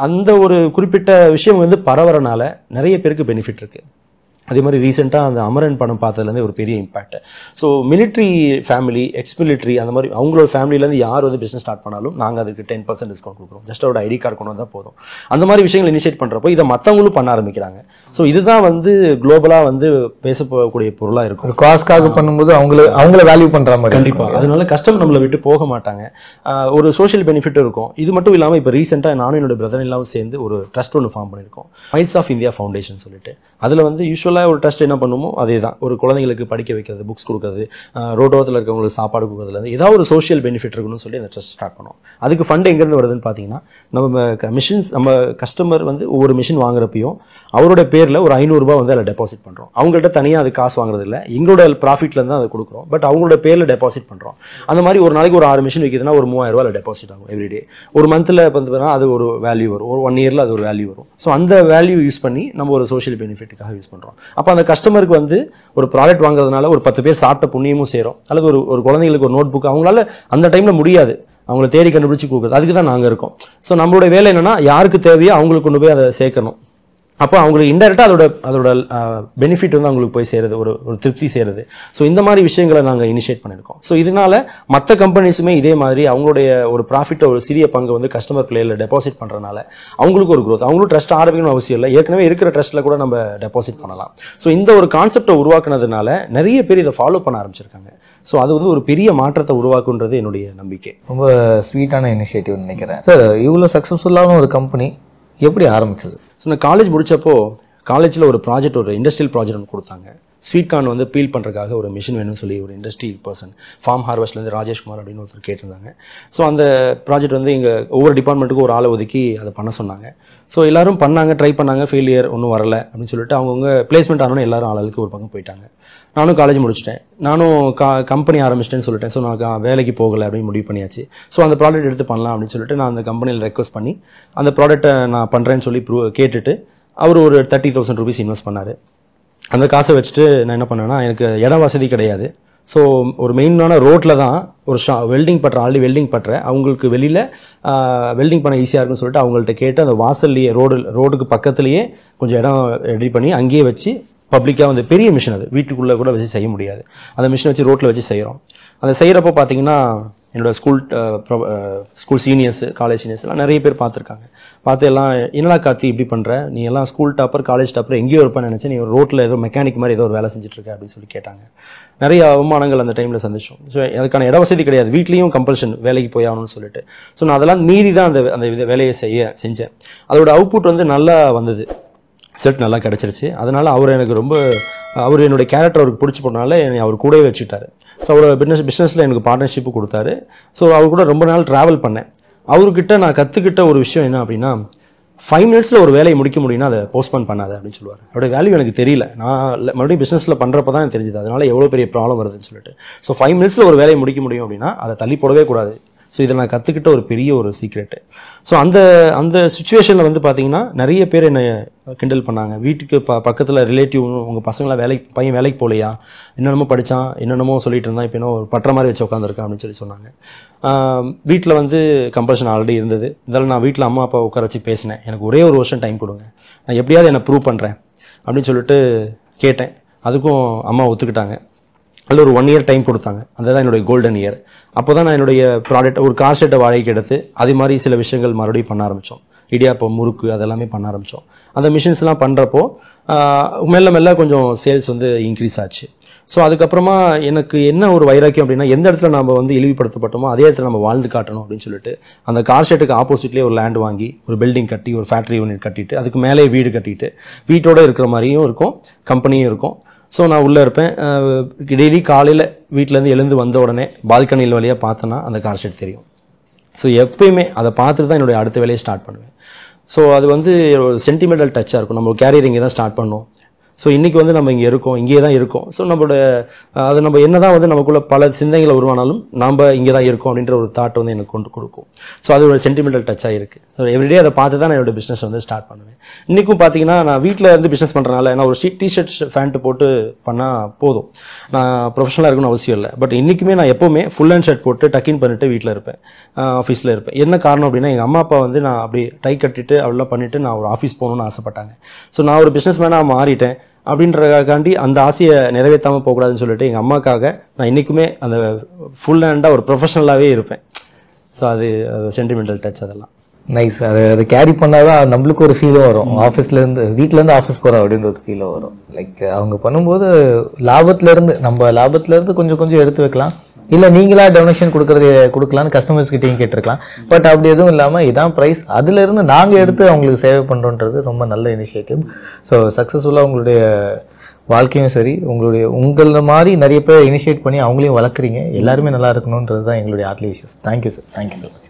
அந்த ஒரு குறிப்பிட்ட விஷயம் வந்து பரவறனால நிறைய பேருக்கு பெனிஃபிட் இருக்குது. அதே மாதிரி ரீசெண்டாக அந்த அமரன் படம் பார்த்ததுலேருந்து ஒரு பெரிய இம்பாக்ட். ஸோ மிலிட்ரி ஃபேமிலி, எக்ஸ்மிலிட்ரி, அந்த மாதிரி அவங்களோட ஃபேமிலியிலேருந்து யார் வந்து பிஸ்னஸ் ஸ்டார்ட் பண்ணாலும் நாங்கள் அதுக்கு 10% டிஸ்கவுண்ட் கொடுக்குறோம். ஜஸ்ட் அவரோட ஐடி கார்டு கொண்டு வந்தால் போதும். அந்த மாதிரி விஷயங்கள் இனிஷியேட் பண்ணுறப்போ இதை மற்றவங்களும் பண்ண ஆரம்பிக்கிறாங்க. ஸோ இதுதான் வந்து குளோபலாக வந்து பேசக்கூடிய பொருளாக இருக்கும். காஸ்ட்காக பண்ணும்போது அவங்கள வேல்யூ பண்ணுற மாதிரி. கண்டிப்பாக. அதனால கஸ்டமர் நம்மளை விட்டு போக மாட்டாங்க. ஒரு சோஷியல் பெனிஃபிட் இருக்கும். இது மட்டும் இல்லாமல் இப்போ ரீசெண்டாக நானும் என்னோட பிரதர் எல்லாம் சேர்ந்து ஒரு ட்ரஸ்ட் ஒன்று ஃபார்ம் பண்ணியிருக்கோம், மைட்ஸ் ஆஃப் இந்தியா ஃபவுண்டேஷன் சொல்லிட்டு. அதில் வந்து யூஸ்வலாக ஒரு ட்ரஸ்ட் என்ன பண்ணுமோ அதே தான், ஒரு குழந்தைங்களுக்கு படிக்க வைக்கிறது, புக்ஸ் கொடுக்குறது, ரோட்டோரத்தில் இருக்கவங்களுக்கு சாப்பாடு கொடுக்குறதுலேருந்து ஏதாவது ஒரு சோஷியல் பெனிஃபிட் இருக்கணும்னு சொல்லி அந்த ட்ரஸ்ட் ஸ்டார்ட் பண்ணோம். அதுக்கு ஃபண்ட் எங்கேருந்து வருதுன்னு பார்த்தீங்கன்னா, நம்ம கஸ்டமர் வந்து ஒவ்வொரு மிஷின் வாங்குறப்பையும் அவரோட பேரில் ஒரு 500 ரூபாய் வந்து அதில் டெபாசிட் பண்ணுறோம். அவங்கள்ட்ட தனியாக அது காசு வாங்குறது இல்லை, எங்களோட ப்ராஃபிட்லேருந்து தான் அதை கொடுக்குறோம். பட் அவங்களோட பேரில் டெபாசிட் பண்ணுறோம். அந்த மாதிரி ஒரு நாளைக்கு ஒரு 6 மிஷின் விற்கிதுன்னா ஒரு 3000 ரூபாய் டெபாசிட் ஆகும் எவ்ரிடே. ஒரு மந்தில் பார்த்தீங்கன்னா அது ஒரு வேல்யூ வரும், ஒரு 1 இயரில் அது ஒரு வேல்யூ வரும். ஸோ அந்த வேல்யூ யூஸ் பண்ணி நம்ம ஒரு சோஷியல் பெனிஃபிட்டுக்காக யூஸ் பண்ணுறோம். அப்போ அந்த கஸ்டமருக்கு வந்து ஒரு ப்ராடக்ட் வாங்குறதுனால ஒரு 10 பேர் சாப்பிட்ட புண்ணியமும் சேரும். அல்லது ஒரு குழந்தைங்களுக்கு ஒரு நோட் புக் அவங்களால அந்த டைமில் முடியாது, அவங்கள தேடி கண்டுபிடிச்சி கொடுக்குறது, அதுக்கு தான் நாங்கள் இருக்கோம். ஸோ நம்மளோட வேலை என்னன்னா, யாருக்கு தேவையோ அவங்களுக்கு கொண்டு போய் அதை சேர்க்கணும். அப்போ அவங்களுக்கு இன்டெரக்டாக அதோட பெனிஃபிட் வந்து அவங்களுக்கு போய் சேருது, ஒரு திருப்தி சேருது. ஸோ இந்த மாதிரி விஷயங்களை நாங்கள் இனிஷியேட் பண்ணியிருக்கோம். ஸோ இதனால மற்ற கம்பெனிஸுமே இதே மாதிரி அவங்களுடைய ஒரு ப்ராஃபிட்டை ஒரு சிறிய பங்கு வந்து கஸ்டமர் பிளேயில் டெபாசிட் பண்ணுறதுனால அவங்களுக்கு ஒரு growth. அவங்களும் ட்ரஸ்ட் ஆரம்பிக்கணும் அவசியம் இல்லை, ஏற்கனவே இருக்கிற ட்ரஸ்ட்டில் கூட நம்ம டெபாசிட் பண்ணலாம். ஸோ இந்த ஒரு கான்செப்டை உருவாக்குனதுனால நிறைய பேர் இதை ஃபாலோ பண்ண ஆரம்பிச்சிருக்காங்க. ஸோ அது வந்து ஒரு பெரிய மாற்றத்தை உருவாக்குன்றது என்னுடைய நம்பிக்கை. ரொம்ப ஸ்வீட்டான இனிஷியேட்டிவ் நினைக்கிறேன் சார். இவ்வளோ சக்ஸஸ்ஃபுல்லான ஒரு கம்பெனி எப்படி ஆரம்பிச்சது? ஸோ நான் காலேஜ் முடிச்சப்போ காலேஜில் ஒரு ப்ராஜெக்ட், ஒரு இண்டஸ்ட்ரியல் ப்ராஜெக்ட் ஒன்று கொடுத்தாங்க. ஸ்வீட் கார்ன் வந்து பீல் பண்ணுறதுக்காக ஒரு மிஷின் வேணும்னு சொல்லி ஒரு இண்டஸ்ட்ரி பர்சன் ஃபார்ம் ஹார்வெஸ்ட்லேருந்து ராஜேஷ்குமார் அப்படின்னு ஒருத்தர் கேட்டிருந்தாங்க. ஸோ அந்த ப்ராஜெக்ட் வந்து இங்கே ஒவ்வொரு டிபார்ட்மெண்ட்டுக்கும் ஒரு ஆளை ஒதுக்கி அதை பண்ண சொன்னாங்க. ஸோ எல்லாரும் பண்ணாங்க, ட்ரை பண்ணாங்க, ஃபெயிலியர், ஒன்றும் வரல அப்படின்னு சொல்லிட்டு அவங்கவுங்க பிளேஸ்மெண்ட் ஆனோன்னு எல்லாரும் ஆளுக்கு ஒரு பக்கம் போயிட்டாங்க. நானும் காலேஜ் முடிச்சிட்டேன், நானும் கம்பெனி ஆரம்பிச்சிட்டேன்னு சொல்லிட்டேன். ஸோ நான் வேலைக்கு போகலை அப்படின்னு முடிவு பண்ணியாச்சு. ஸோ அந்த ப்ராடக்ட் எடுத்து பண்ணலாம் அப்படின்னு சொல்லிட்டு நான் அந்த கம்பெனியில் ரெக்வஸ்ட் பண்ணி அந்த ப்ராடக்ட்டை நான் பண்ணுறேன்னு சொல்லி கேட்டுட்டு அவர் ஒரு 30,000 rupees இன்வெஸ்ட் பண்ணார். அந்த காசை வச்சுட்டு நான் என்ன பண்ணேன்னா, எனக்கு இட வசதி கிடையாது. ஸோ ஒரு மெயினான ரோட்டில் தான் ஒரு வெல்டிங் பட்டுற ஆல்ரெடி வெல்டிங் பட்டுற அவங்களுக்கு வெளியில் வெல்டிங் பண்ண ஈஸியாக இருக்குன்னு சொல்லிட்டு அவங்கள்ட்ட கேட்டு அந்த வாசல்லையே ரோடுக்கு பக்கத்துலேயே கொஞ்சம் இடம் ரெடி பண்ணி அங்கேயே வச்சு பப்ளிக்காக வந்து பெரிய மிஷின், அது வீட்டுக்குள்ளே கூட வச்சு செய்ய முடியாது, அந்த மிஷினை வச்சு ரோட்டில் வச்சு செய்கிறோம். அதை செய்கிறப்போ பார்த்தீங்கன்னா என்னோட ஸ்கூல் சீனியர்ஸ், காலேஜ் சீனியர்ஸ் எல்லாம் நிறைய பேர் பார்த்துருக்காங்க. பார்த்து எல்லாம் என்னடா கார்த்தி இப்படி பண்ணுற, நீ எல்லாம் ஸ்கூல் டாப்பர் காலேஜ் டாப்பர் எங்கேயோ இருப்பேன்னு நினச்சேன், நீ ரோட்டில் ஏதோ மெக்கானிக் மாதிரி ஏதோ ஒரு வேலை செஞ்சுட்டு இருக்க அப்படின்னு சொல்லி கேட்டாங்க. நிறைய அவமானங்கள் அந்த டைமில் சந்திச்சோம். ஸோ அதுக்கான இட வசதி கிடையாது, வீட்லேயும் கம்பல்ஷன் வேலைக்கு போய் ஆகணும்னு சொல்லிட்டு. ஸோ நான் அதெல்லாம் மீறி தான் அந்த வேலையை செஞ்சேன். அதோட அவுட்புட் வந்து நல்லா வந்தது, செட் நல்லா கிடச்சிருச்சு. அதனால் அவர் என்னுடைய கேரக்டர் அவருக்கு பிடிச்சி போனால என்னை அவர் கூடவே வச்சுட்டாரு. ஸோ அவர் பிஸ்னஸில் எனக்கு பார்ட்னர்ஷிப்பு கொடுத்தாரு. ஸோ அவர் கூட ரொம்ப நாள் ட்ராவல் பண்ணேன். அவர்கிட்ட நான் கற்றுக்கிட்ட ஒரு விஷயம் என்ன அப்படின்னா, 5 minutesல ஒரு வேலையை முடிக்க முடியும்னா அதை போஸ்ட்போன் பண்ணாத அப்படின்னு சொல்லுவார். அவருடைய வேல்யூ எனக்கு தெரியல, நான் மறுபடியும் பிஸ்னஸில் பண்ணுறப்ப தான் எனக்கு தெரிஞ்சுது அதனால எவ்வளோ பெரிய ப்ராப்ளம் வருதுன்னு சொல்லிட்டு. ஸோ 5 minutesல ஒரு வேலையை முடிக்க முடியும் அப்படின்னா அதை தள்ளி போடவே கூடாது. ஸோ இதை நான் கற்றுக்கிட்ட ஒரு பெரிய ஒரு சீக்ரெட்டு. ஸோ அந்த சுச்சுவேஷனில் வந்து பார்த்தீங்கன்னா நிறைய பேர் என்னை கிண்டல் பண்ணாங்க. வீட்டுக்கு பக்கத்தில் ரிலேட்டிவ், உங்கள் பசங்களாம் பையன் வேலைக்கு போகலையா, என்னென்னமோ படித்தான், என்னென்னமோ சொல்லிட்டு இருந்தான், இப்போ இன்னும் ஒரு பற்ற மாதிரி வச்சு உட்காந்துருக்கான் அப்படின்னு சொல்லி சொன்னாங்க. வீட்டில் வந்து கம்பல்ஷன் ஆல்ரெடி இருந்தது. இதெல்லாம் நான் வீட்டில் அம்மா அப்பா உட்கார வச்சு பேசினேன், எனக்கு ஒரே ஒரு வருஷம் டைம் கொடுங்க, நான் எப்படியாவது என்னை ப்ரூவ் பண்ணுறேன் அப்படின்னு சொல்லிட்டு கேட்டேன். அதுக்கும் அம்மா ஒத்துக்கிட்டாங்க. அதில் ஒரு 1 year டைம் கொடுத்தாங்க. அதுதான் என்னுடைய கோல்டன் இயர். அப்போ தான் நான் என்னுடைய ப்ராடக்ட் ஒரு கார் ஷெட்டை வாடகைக்கு எடுத்து அதே மாதிரி சில விஷயங்கள் மறுபடியும் பண்ண ஆரம்பித்தோம். இடியாப்பம், முறுக்கு அதெல்லாமே பண்ண ஆரம்பித்தோம். அந்த மிஷின்ஸ்லாம் பண்ணுறப்போ மெல்ல மெல்ல கொஞ்சம் சேல்ஸ் வந்து இன்க்ரீஸ் ஆச்சு. ஸோ அதுக்கப்புறமா எனக்கு என்ன ஒரு வைராக்கியம் அப்படின்னா, எந்த இடத்துல நம்ம வந்து இழிவுபடுத்தப்பட்டோமோ அதே இடத்துல நம்ம வாழ்ந்து காட்டணும் அப்படின்னு சொல்லிட்டு அந்த கார் ஷெட்டுக்கு ஆப்போசிட்லேயே ஒரு லேண்ட் வாங்கி ஒரு பில்டிங் கட்டி ஒரு ஃபேக்ட்ரி யூனிட் கட்டிட்டு அதுக்கு மேலே வீடு கட்டிட்டு வீட்டோட இருக்கிற மாதிரியும் இருக்கும், கம்பெனியும் இருக்கும். ஸோ நான் உள்ளே இருப்பேன். டெய்லி காலையில் வீட்டிலேருந்து எழுந்து வந்த உடனே பால்கனியில் வழியாக பார்த்தேன்னா அந்த கார் ஷெட் தெரியும். ஸோ எப்பயுமே அதை பார்த்துட்டு தான் என்னுடைய அடுத்த வேலையை ஸ்டார்ட் பண்ணுவேன். ஸோ அது வந்து ஒரு சென்டிமெண்டல் டச்சாக இருக்கும். நம்ம கேரியர் இங்கே தான் ஸ்டார்ட் பண்ணோம். ஸோ இன்றைக்கி வந்து நம்ம இங்கே இருக்கோம், இங்கே தான் இருக்கோம். ஸோ அது நம்ம என்ன தான் வந்து நமக்குள்ள பல சிந்தனைகளை உருவானாலும் நாம் இங்கே தான் இருக்கோம் அப்படின்ற ஒரு தாட் வந்து எனக்கு கொண்டு கொடுக்கும். ஸோ அது ஒரு சென்டிமெண்டல் டச்சாக இருக்குது. ஸோ எவ்ரிடே அதை பார்த்து தான் நான் என்னோட பிஸ்னஸ் வந்து ஸ்டார்ட் பண்ணுவேன். இன்றைக்கும் பார்த்தீங்கன்னா நான் வீட்டில் இருந்து பிஸ்னஸ் பண்ணுறதுனால நான் ஒரு டிஷர்ட் ஃபேண்ட்டு போட்டு பண்ணால் போதும், நான் ப்ரொஃபஷனலாக இருக்கணும்னு அவசியம் இல்லை. பட் இன்றைக்குமே நான் எப்போவுமே ஃபுல் அண்ட் ஷர்ட் போட்டு டக்கின் பண்ணிட்டு வீட்டில் இருப்பேன், ஆஃபீஸில் இருப்பேன். என்ன காரணம் அப்படின்னா, எங்கள் அம்மா அப்பா வந்து நான் அப்படி டை கட்டிட்டு அவ்வளோ பண்ணிவிட்டு நான் ஒரு ஆஃபீஸ் போகணுன்னு ஆசைப்பட்டாங்க. ஸோ நான் ஒரு பிஸ்னஸ் மேனாக மாறிட்டேன். அப்படின்றதுக்காண்டி அந்த ஆசையை நிறைவேற்றாமல் போகக்கூடாதுன்னு சொல்லிட்டு எங்கள் அம்மாக்காக நான் இன்றைக்குமே அந்த ஃபுல் ஹேண்டாக ஒரு ப்ரொஃபஷனலாகவே இருப்பேன். ஸோ அது சென்டிமெண்டல் டச். அதெல்லாம் நைஸ். அது கேரி பண்ணாதான் நம்மளுக்கு ஒரு ஃபீலும் வரும். வீட்டிலேருந்து ஆஃபீஸ் போகிறோம் அப்படின்ற ஒரு ஃபீலும் வரும். லைக் அவங்க பண்ணும்போது நம்ம லாபத்துலேருந்து கொஞ்சம் எடுத்து வைக்கலாம், இல்லை நீங்களா டொனேஷன் கொடுக்கலான்னு கஸ்டமர்ஸ் கிட்டையும் கேட்டிருக்கலாம். பட் அப்படி எதுவும் இல்லாமல் இதான் ப்ரைஸ், அதுலேருந்து நாங்கள் எடுத்து அவங்களுக்கு சேவை பண்ணுறோன்றது ரொம்ப நல்ல இனிஷியேட்டிவ். ஸோ சக்ஸஸ்ஃபுல்லாக உங்களுடைய வாழ்க்கையும் சரி, உங்களை மாதிரி நிறைய பேர் இனிஷியேட் பண்ணி அவங்களையும் வளர்க்குறீங்க. எல்லாருமே நல்லா இருக்கணுன்றது தான் எங்களுடைய heartly wishes. Thank you sir. Thank you sir.